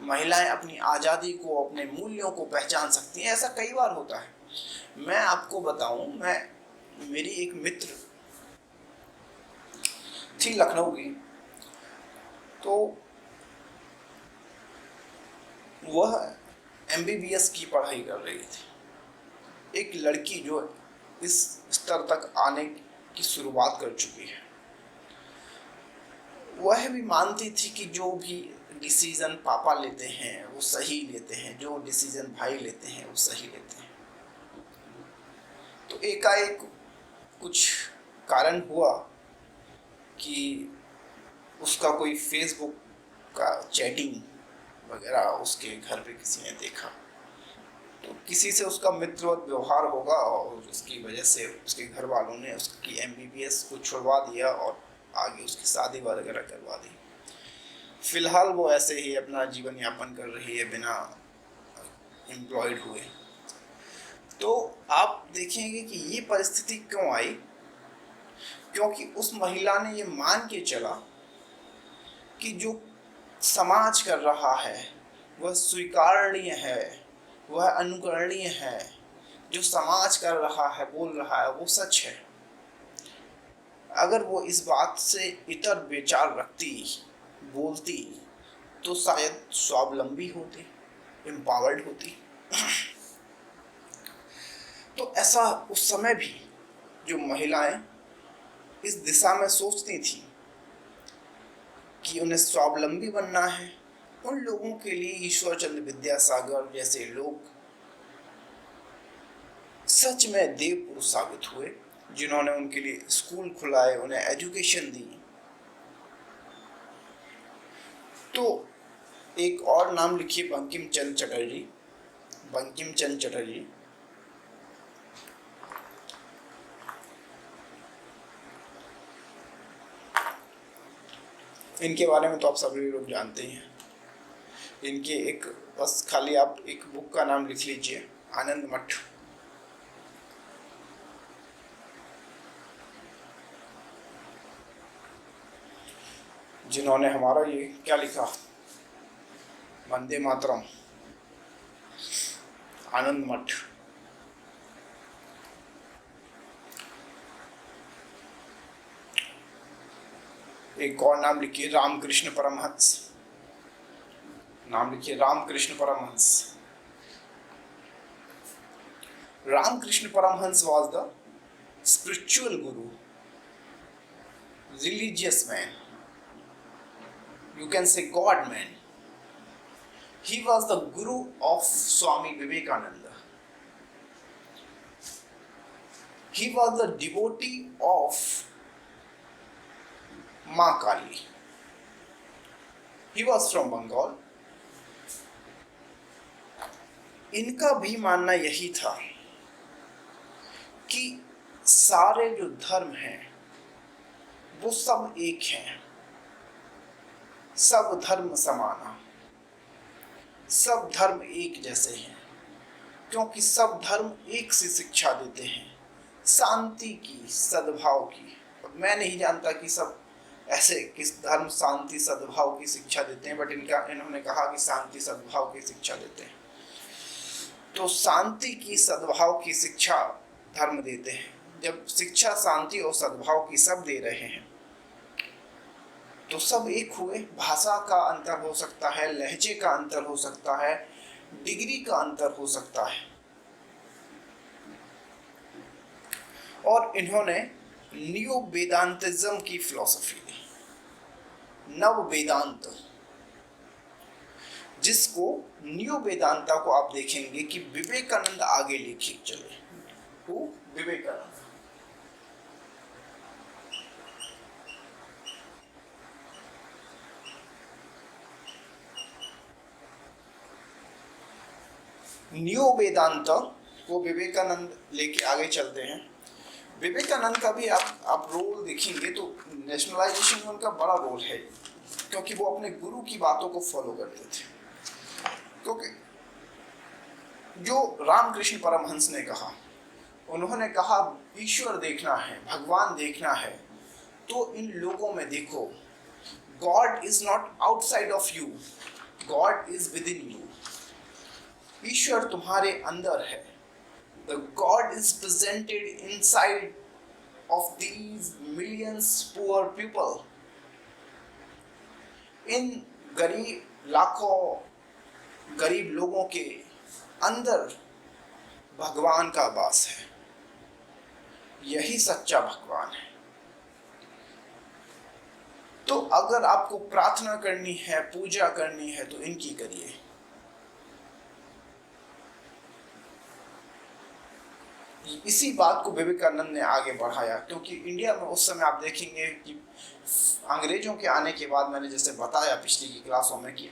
महिलाएं अपनी आज़ादी को, अपने मूल्यों को पहचान सकती हैं। ऐसा कई बार होता है। मैं आपको बताऊं, मेरी एक मित्र थी लखनऊ की, तो वह MBBS की पढ़ाई कर रही थी। एक लड़की जो इस स्तर तक आने की शुरुआत कर चुकी है, वह भी मानती थी कि जो भी डिसीजन पापा लेते हैं वो सही लेते हैं, जो डिसीजन भाई लेते हैं वो सही लेते हैं। तो एकाएक कुछ कारण हुआ कि उसका कोई फेसबुक का चैटिंग वगैरह उसके घर पे किसी ने देखा, तो किसी से उसका मित्रवत व्यवहार होगा और उसकी वजह से उसके घर वालों ने उसकी MBBS को छुड़वा दिया और आगे उसकी शादी वगैरह करवा दी। फिलहाल वो ऐसे ही अपना जीवन यापन कर रही है बिना एम्प्लॉयड हुए। तो आप देखेंगे कि ये परिस्थिति क्यों आई, क्योंकि उस महिला ने ये मान के चला कि जो समाज कर रहा है वह स्वीकार्य है, वह अनुकरणीय है, जो समाज कर रहा है, बोल रहा है, वो सच है। अगर वो इस बात से इतर विचार रखती, बोलती, तो शायद स्वावलंबी होती, एम्पावर्ड होती। तो ऐसा उस समय भी जो महिलाएं इस दिशा में सोचती थी कि उन्हें स्वावलंबी बनना है, उन लोगों के लिए ईश्वर चंद्र विद्यासागर जैसे लोग सच में देव पुरुष साबित हुए जिन्होंने उनके लिए स्कूल खुलाए, उन्हें एजुकेशन दी। तो एक और नाम लिखिए, बंकिम चंद्र चटर्जी। बंकिम चंद्र चटर्जी इनके बारे में तो आप सभी लोग जानते ही हैं। इनके एक बस खाली आप एक बुक का नाम लिख लीजिए, आनंद मठ। जिन्होंने हमारा ये क्या लिखा, वंदे मातरम, आनंद मठ। एक और नाम लिखिए, रामकृष्ण परमहंस। नाम लिखिए, Ramakrishna Paramhans. Ramakrishna Paramhans was the spiritual guru, religious man, you can say God man. He was the guru of Swami Vivekananda. He was the devotee of Ma Kali. He was from Bengal. इनका भी मानना यही था कि सारे जो धर्म हैं वो सब एक हैं, सब धर्म समाना, सब धर्म एक जैसे हैं, क्योंकि सब धर्म एक सी शिक्षा देते हैं, शांति की, सद्भाव की। मैं नहीं जानता कि सब ऐसे किस धर्म शांति सद्भाव की शिक्षा देते हैं, बट इन्होंने कहा कि शांति सद्भाव की शिक्षा देते हैं। तो शांति की, सद्भाव की शिक्षा धर्म देते हैं। जब शिक्षा शांति और सद्भाव की सब दे रहे हैं तो सब एक हुए। भाषा का अंतर हो सकता है, लहजे का अंतर हो सकता है, डिग्री का अंतर हो सकता है। और इन्होंने न्यू वेदांतिज्म की फिलॉसफी दी, नव वेदांत, जिसको न्यू वेदांता को आप देखेंगे कि विवेकानंद आगे लेके चले। वो विवेकानंद। न्यू वेदांत को विवेकानंद लेके आगे चलते हैं। विवेकानंद का भी आप रोल देखेंगे तो नेशनलाइजेशन में उनका बड़ा रोल है, क्योंकि वो अपने गुरु की बातों को फॉलो करते थे। क्योंकि जो रामकृष्ण परमहंस ने कहा, उन्होंने कहा ईश्वर देखना है, भगवान देखना है तो इन लोगों में देखो। God is not outside of you, God is within you. ईश्वर तुम्हारे अंदर है। The God is presented inside of these millions poor people. इन गरीब, लाखों गरीब लोगों के अंदर भगवान का वास है। यही सच्चा भगवान है। तो अगर आपको प्रार्थना करनी है, पूजा करनी है तो इनकी करिए। इसी बात को विवेकानंद ने आगे बढ़ाया, क्योंकि इंडिया में उस समय आप देखेंगे कि अंग्रेजों के आने के बाद, मैंने जैसे बताया पिछली की क्लासों में, कि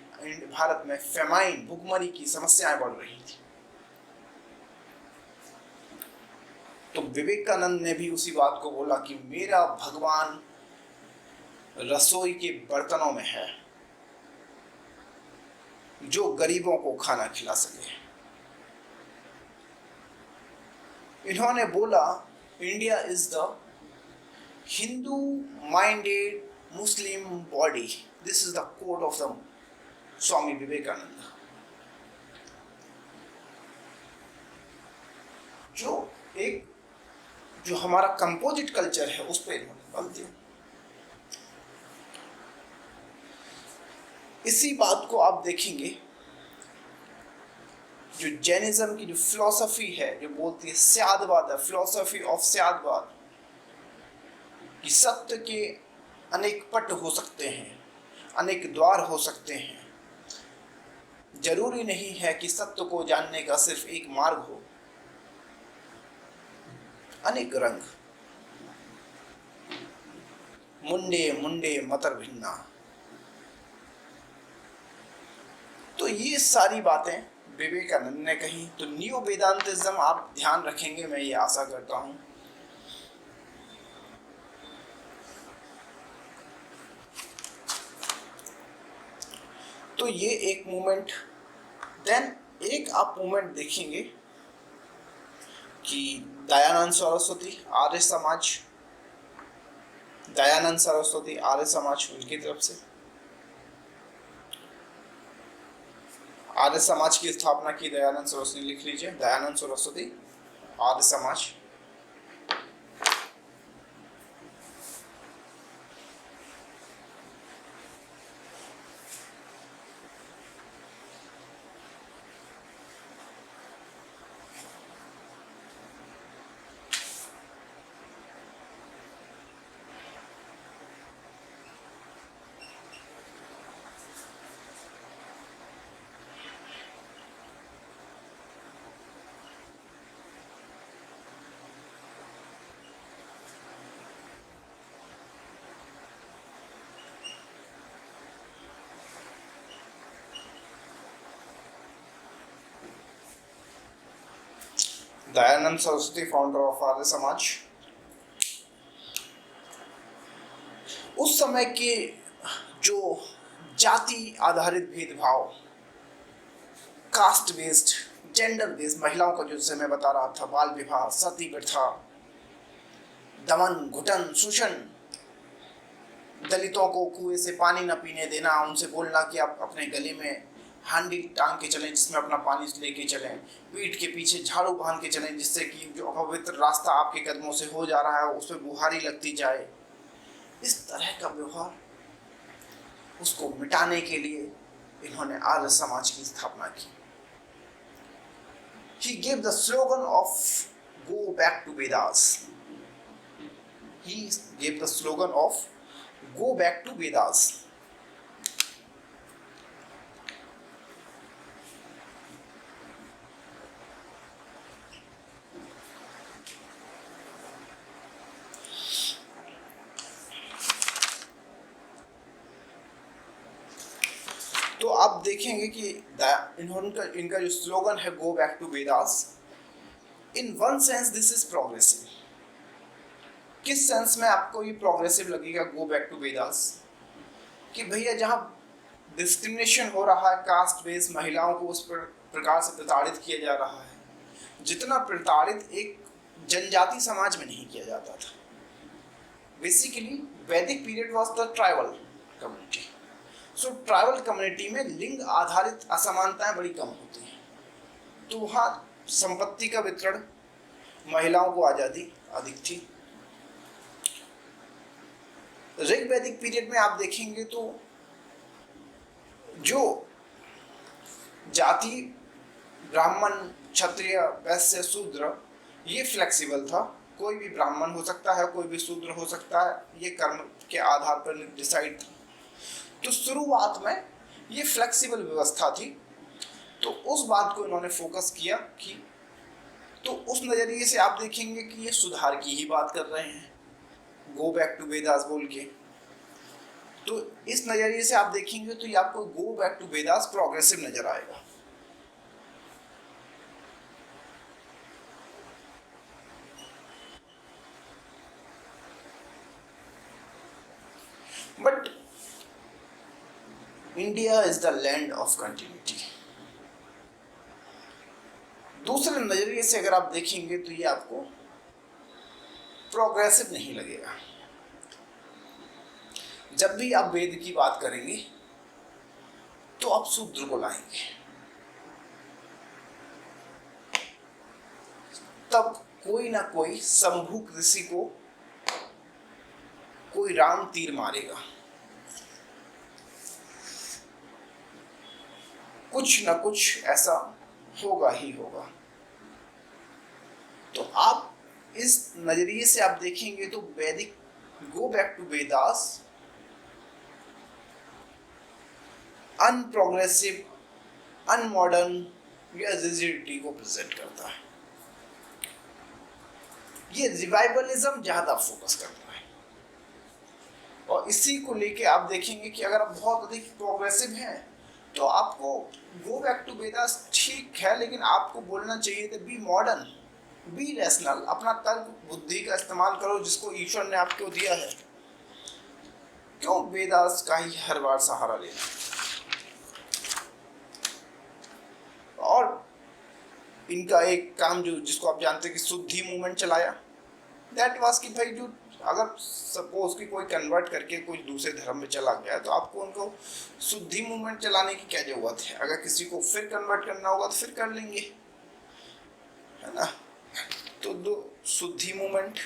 भारत में फेमाइन, भुखमरी की समस्याएं बढ़ रही थी। तो विवेकानंद ने भी उसी बात को बोला कि मेरा भगवान रसोई के बर्तनों में है, जो गरीबों को खाना खिला सके। इन्होंने बोला India is the Hindu minded Muslim body. This is the code of the Swami Vivekananda. जो हमारा कंपोजिट कल्चर है उस पर इन्होंने बल दिया। इसी बात को आप देखेंगे, जो जैनिज्म की जो फिलॉसफी है, जो बोलती है स्यादवाद, फिलॉसफी ऑफ स्यादवाद, कि सत्य के अनेक पट हो सकते हैं, अनेक द्वार हो सकते हैं। जरूरी नहीं है कि सत्य को जानने का सिर्फ एक मार्ग हो, अनेक रंग। मुंडे मुंडे मतर भिन्ना। तो ये सारी बातें विवेकानंद ने कही। तो न्यू वेदांतिज्म आप ध्यान रखेंगे, मैं ये आशा करता हूं। तो ये एक मूवमेंट। देन एक आप मूवमेंट देखेंगे कि दयानंद सरस्वती आर्य समाज, दयानंद सरस्वती आर्य समाज, उनकी तरफ से आर्य समाज की स्थापना की दयानंद सरस्वती। लिख लीजिए, दयानंद सरस्वती आर्य समाज। Dayanand Saraswati founder of Arya Samaj. उस समय के जो जाति आधारित भेदभाव, कास्ट बेस्ड, जेंडर बेस्ड, महिलाओं का जो जैसे मैं बता रहा था, बाल विवाह, सती प्रथा, दमन घुटन शोषण, दलितों को कुएं से पानी न पीने देना, उनसे बोलना कि आप अपने गले में हांडी टांग के चलें जिसमें अपना पानी लेके चलें, पीठ के पीछे झाड़ू बांध के चलें जिससे कि जो अपवित्र रास्ता आपके कदमों से हो जा रहा है उस पर बुहारी लगती जाए। इस तरह का व्यवहार, उसको मिटाने के लिए इन्होंने आर्य समाज की स्थापना की। He gave the slogan of "Go back to Vedas." He gave the slogan of "Go back to Vedas." तो आप देखेंगे कि इनका जो स्लोगन है go back to Vedas, in one sense this is progressive. किस सेंस में आपको ये प्रोग्रेसिव लगेगा गो बैक टू वेदास? कि भैया जहाँ डिस्क्रिमिनेशन हो रहा है, कास्ट बेस्ड, महिलाओं को उस प्रकार से प्रताड़ित किया जा रहा है जितना प्रताड़ित एक जनजाति समाज में नहीं किया जाता था। बेसिकली वैदिक period was the tribal community. So tribal community में लिंग आधारित असमानताएं बड़ी कम होती हैं, तो वहाँ संपत्ति का वितरण, महिलाओं को आज़ादी अधिक थी। ऋग वैदिक पीरियड में आप देखेंगे तो जो जाति ब्राह्मण, क्षत्रिय, वैश्य, शूद्र, ये फ्लेक्सिबल था। कोई भी ब्राह्मण हो सकता है, कोई भी शूद्र हो सकता है, ये कर्म के आधार पर डिसाइड था। तो शुरुआत में ये फ्लेक्सिबल व्यवस्था थी, तो उस बात को इन्होंने फोकस किया कि, तो उस नज़रिए से आप देखेंगे कि ये सुधार की ही बात कर रहे हैं गो बैक टू वेदास बोल के। तो इस नज़रिए से आप देखेंगे तो ये आपको go back to Vedas progressive नजर आएगा। But India is the land of continuity. दूसरे नजरिए से अगर आप देखेंगे तो ये आपको प्रोग्रेसिव नहीं लगेगा। जब भी आप वेद की बात करेंगे तो आप शूद्र को लाएंगे, तब कोई ना कोई शंभु ऋषि को कोई राम तीर मारेगा, कुछ ना कुछ ऐसा होगा ही होगा। तो आप इस नजरिए से आप देखेंगे तो वैदिक गो बैक टू वेदास अनप्रोग्रेसिव, अनमॉडर्न या रिजिडिटी को प्रेजेंट करता है। ये रिवाइवलिज्म ज्यादा फोकस करता है। और इसी को लेके आप देखेंगे कि अगर आप बहुत अधिक प्रोग्रेसिव हैं तो आपको गो बैक टू वेदास ठीक है, लेकिन आपको बोलना चाहिए था बी मॉडर्न, बी रैशनल, अपना तर्क बुद्धि का इस्तेमाल करो जिसको ईश्वर ने आपको दिया है। क्यों वेदास का ही हर बार सहारा लेना। और इनका एक काम जो जिसको आप जानते हैं कि शुद्धि मूवमेंट चलाया, दैट वाज कि भाई जो अगर सपोज कि कोई कन्वर्ट करके कोई दूसरे धर्म में चला गया तो आपको उनको शुद्धि मूवमेंट चलाने की क्या जरूरत है। अगर किसी को फिर कन्वर्ट करना होगा तो फिर कर लेंगे, है ना। तो दो शुद्धि मूवमेंट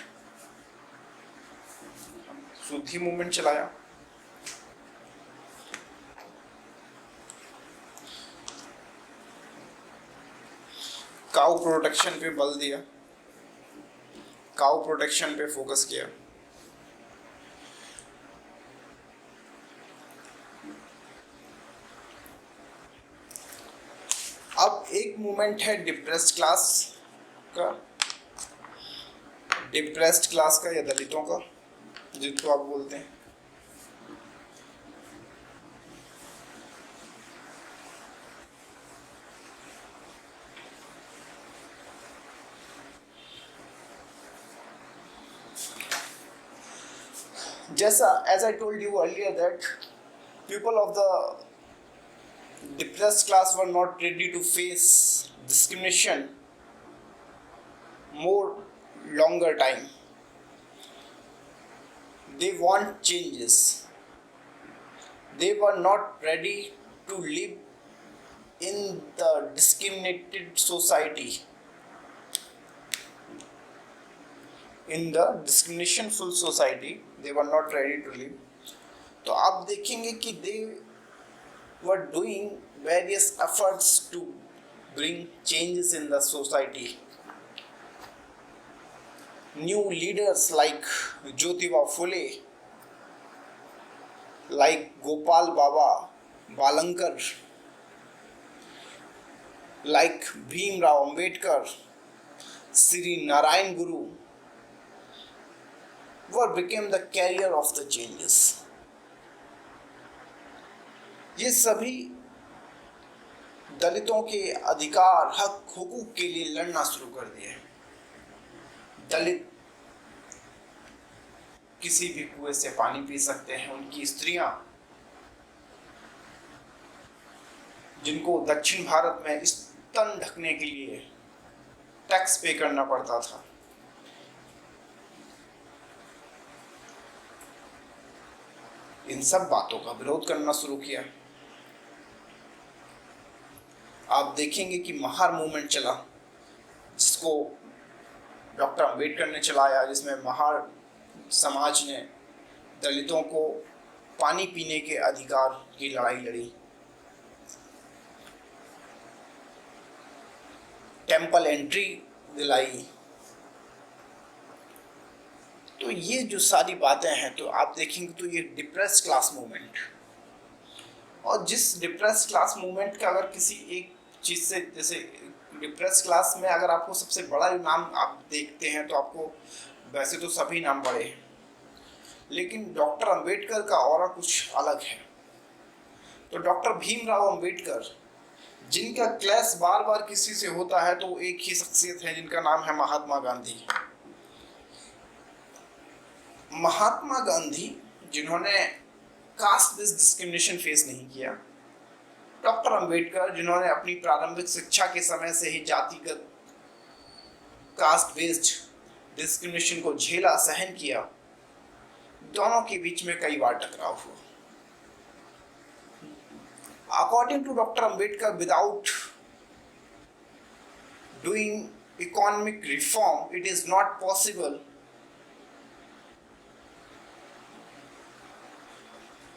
चलाया। काउ प्रोटेक्शन पे बल दिया, काउ प्रोटेक्शन पे फोकस किया। अब एक मूवमेंट है डिप्रेस्ड क्लास का, डिप्रेस्ड क्लास का या दलितों का जिसको आप बोलते हैं। जैसा as I told you earlier that people of the depressed class were not ready to face discrimination more longer time. They want changes. They were not ready to live in the discriminated society, in the discrimination full society. They were not ready to live. तो आप देखेंगे कि they were doing various efforts to bring changes in the society. New leaders like Jyotiba Phule, like Gopal Baba Balankar, like Bhim Rao Ambedkar, Sri Narayan Guru were became the carrier of the changes. ये सभी दलितों के अधिकार, हक, हुकूक के लिए लड़ना शुरू कर दिए। दलित किसी भी कुएं से पानी पी सकते हैं। उनकी स्त्रियां जिनको दक्षिण भारत में स्तन ढकने के लिए टैक्स पे करना पड़ता था, इन सब बातों का विरोध करना शुरू किया। आप देखेंगे कि महार मूवमेंट चला जिसको डॉक्टर अंबेडकर ने चलाया, जिसमें महार समाज ने दलितों को पानी पीने के अधिकार की लड़ाई लड़ी। टेम्पल एंट्री दिलाई। तो ये जो सारी बातें हैं तो आप देखेंगे तो ये डिप्रेस्ड क्लास मूवमेंट, और जिस डिप्रेस्ड क्लास मूवमेंट का अगर किसी एक चीज़ से, जैसे डिप्रेस्ड क्लास में अगर आपको सबसे बड़ा नाम आप देखते हैं तो आपको, वैसे तो सभी नाम बड़े हैं, लेकिन डॉक्टर अंबेडकर का ऑरा कुछ अलग है। तो डॉक्टर भीमराव अंबेडकर जिनका क्लैश बार बार किसी से होता है तो एक ही शख्सियत है जिनका नाम है महात्मा गांधी। महात्मा गांधी जिन्होंने कास्ट बेस्ड डिस्क्रिमिनेशन फेस नहीं किया, डॉक्टर अंबेडकर जिन्होंने अपनी प्रारंभिक शिक्षा के समय से ही जातिगत कास्ट बेस्ड डिस्क्रिमिनेशन को झेला, सहन किया, दोनों के बीच में कई बार टकराव हुआ। According to Dr. Ambedkar, without doing economic reform, it is not possible.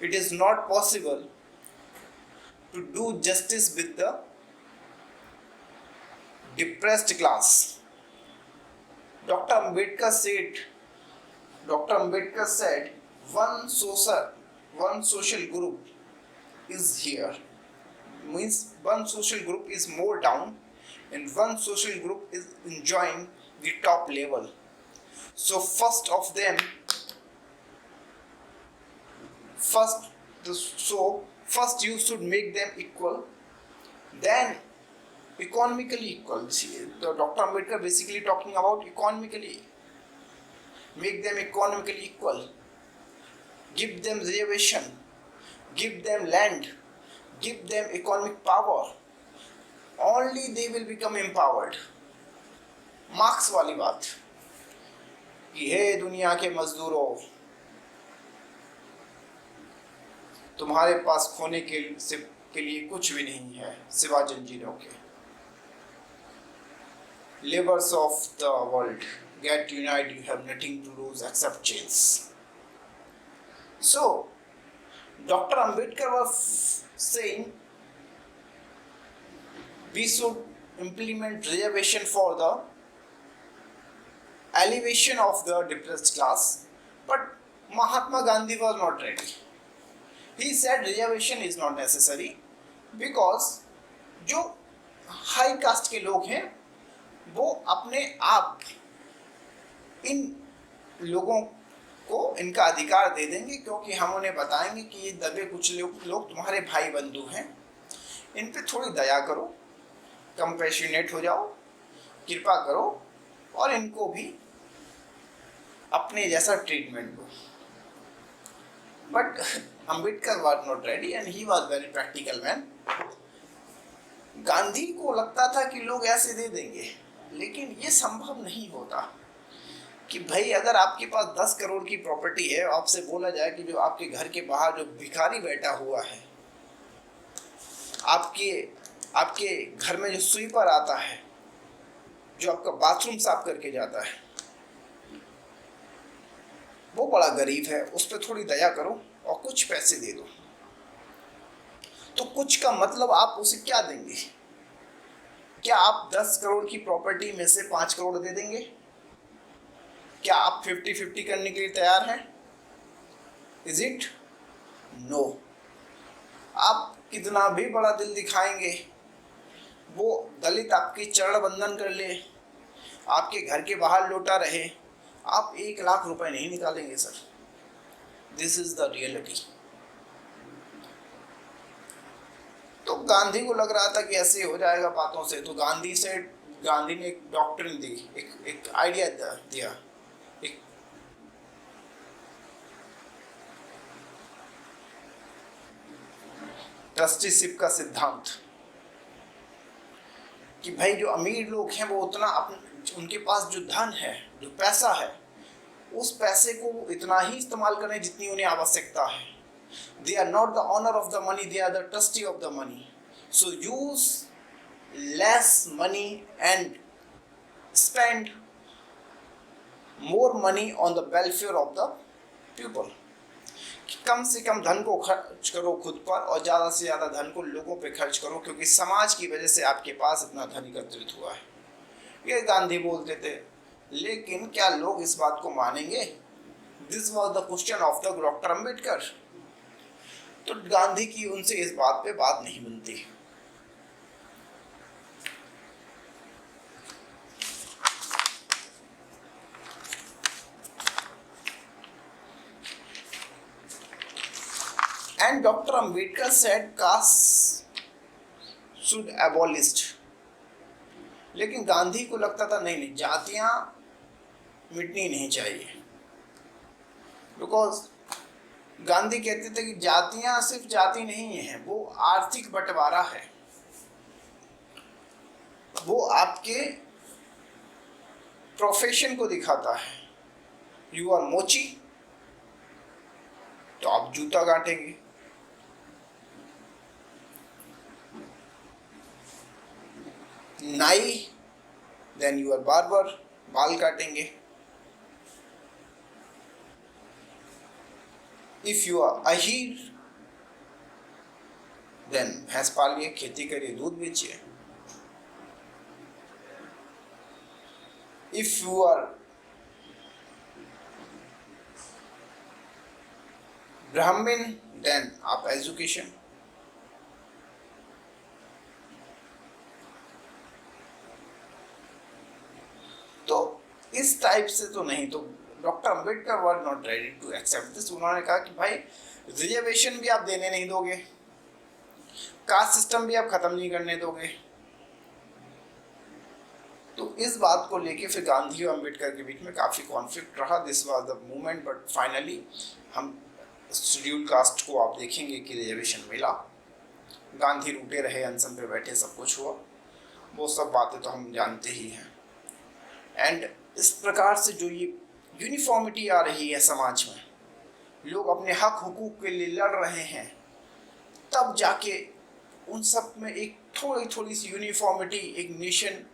It is not possible to do justice with the depressed class. Dr. Ambedkar said, one social group is here, means one social group is more down and one social group is enjoying the top level. So first of them first you should make them equal, then economically equal. See, Dr. Ambedkar basically talking about economically, make them economically equal, give them reservation, give them land, give them economic power, only they will become empowered. Marks वाली बात कि हे दुनिया के मजदूरों, तुम्हारे पास खोने के लिए कुछ भी नहीं है सिवा जंजीरों के. Laborers of the world, get united, you have nothing to lose except chains. So, Dr. Ambedkar was saying we should implement reservation for the elevation of the depressed class, but Mahatma Gandhi was not ready. He said reservation is not necessary because जो high cast के लोग हैं वो अपने आप इन लोगों को इनका अधिकार दे देंगे, क्योंकि हम उन्हें बताएंगे कि ये दबे कुछ लोग तुम्हारे भाई बंधु हैं, इन पे थोड़ी दया करो, कंपैशनेट हो जाओ, कृपा करो और इनको भी अपने जैसा ट्रीटमेंट दो. But Ambedkar was not ready and he was very practical man. Gandhi को लगता था कि लोग ऐसे दे देंगे, लेकिन ये संभव नहीं होता कि भाई अगर आपके पास 10 करोड़ की प्रॉपर्टी है, आपसे बोला जाए कि जो आपके घर के बाहर जो भिखारी बैठा हुआ है, आपके घर में जो स्वीपर आता है, जो आपका बाथरूम साफ करके जाता है, वो बड़ा गरीब है, उस पर थोड़ी दया करो और कुछ पैसे दे दो. तो कुछ का मतलब आप उसे क्या देंगे? क्या आप 10 करोड़ की प्रॉपर्टी में से 5 करोड़ दे देंगे? क्या आप 50-50 करने के लिए तैयार हैं? Is it? नो. आप कितना भी बड़ा दिल दिखाएंगे, वो दलित आपकी चरण बंधन कर ले, आपके घर के बाहर लोटा रहे, आप 1 लाख रुपए नहीं निकालेंगे sir. This is the reality. तो गांधी को लग रहा था कि ऐसे हो जाएगा बातों से, तो गांधी ने एक डॉक्ट्रिन दी, एक आइडिया दिया, एक ट्रस्टीशिप का सिद्धांत कि भाई जो अमीर लोग हैं वो उतना उनके पास जो धन है, जो पैसा है, उस पैसे को इतना ही इस्तेमाल करें जितनी उन्हें आवश्यकता है. They are not the owner of the money, they are the trustee of the money. So use less money and spend more money on the welfare of the people. कम से कम धन को खर्च करो खुद पर और ज़्यादा से ज़्यादा धन को लोगों पे खर्च करो, क्योंकि समाज की वजह से आपके पास इतना धन एकत्रित हुआ है. ये गांधी बोलते थे, लेकिन क्या लोग इस बात को मानेंगे? This was the question of the doctor Ambedkar. तो गांधी की उनसे इस बात पे बात नहीं बनती. And Dr. Ambedkar said caste should abolished. लेकिन गांधी को लगता था नहीं, जातियां मिटनी नहीं चाहिए. बिकॉज गांधी कहते थे कि जातियां सिर्फ जाति नहीं है, वो आर्थिक बंटवारा है. वो आपके प्रोफेशन को दिखाता है. यू आर मोची तो आप जूता काटेंगे, नाई देन यू आर बार्बर, बाल काटेंगे. If you are Ahir then भैंस पालिए, खेती करिए, दूध बेचिए. If you are Brahmin then आप एजुकेशन. तो इस टाइप से तो नहीं. तो doctor Ambedkar were not ready to accept this. उन्होंने कहा कि भाई रिजर्वेशन भी आप देने नहीं दोगे, कास्ट सिस्टम भी आप खत्म नहीं करने दोगे। तो इस बात को लेके फिर गांधी और अम्बेडकर के बीच में काफ़ी कॉन्फ्लिक्ट रहा। This was the movement, but finally हम शेड्यूल कास्ट को आप देखेंगे कि रिजर्वेशन मिला। गांधी रूठे रहे, अनशन पे बैठे, सब कुछ हुआ, वो सब बातें तो हम जानते ही हैं। एंड इस प्रकार से जो ये यूनिफॉर्मिटी आ रही है समाज में, लोग अपने हक हुकूक के लिए लड़ रहे हैं, तब जाके उन सब में एक थोड़ी सी यूनिफॉर्मिटी एक नेशन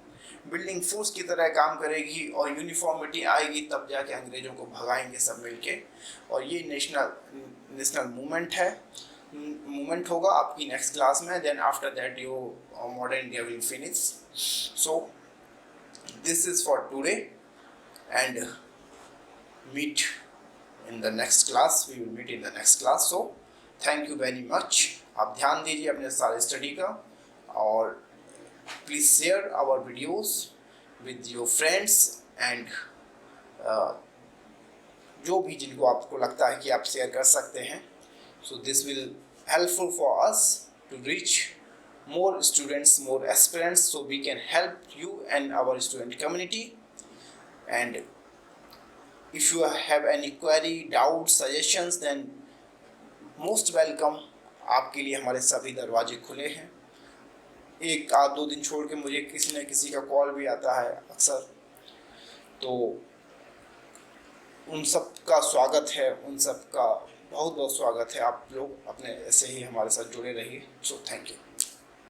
बिल्डिंग फोर्स की तरह काम करेगी, और यूनिफॉर्मिटी आएगी तब जाके अंग्रेजों को भगाएंगे सब मिलके। और ये नेशनल मूवमेंट होगा आपकी नेक्स्ट क्लास में। Then after that your modern India will finish. So this is for today and meet in the next class. We will meet in the next class. So thank you very much. आप ध्यान दीजिए अपने सारे study का, और please share our videos with your friends and जो भी जिनको आपको लगता है कि आप शेयर कर सकते हैं। So this will helpful for us to reach more students, more aspirants, so we can help you and our student community. And if you have any query, doubts, suggestions, then most welcome. आपके लिए हमारे सभी दरवाजे खुले हैं। एक आध दो दिन छोड़ के मुझे किसी न किसी का कॉल भी आता है अक्सर, तो उन सब का स्वागत है, उन सब का बहुत बहुत स्वागत है। आप लोग अपने ऐसे ही हमारे साथ जुड़े रहिए। So thank you.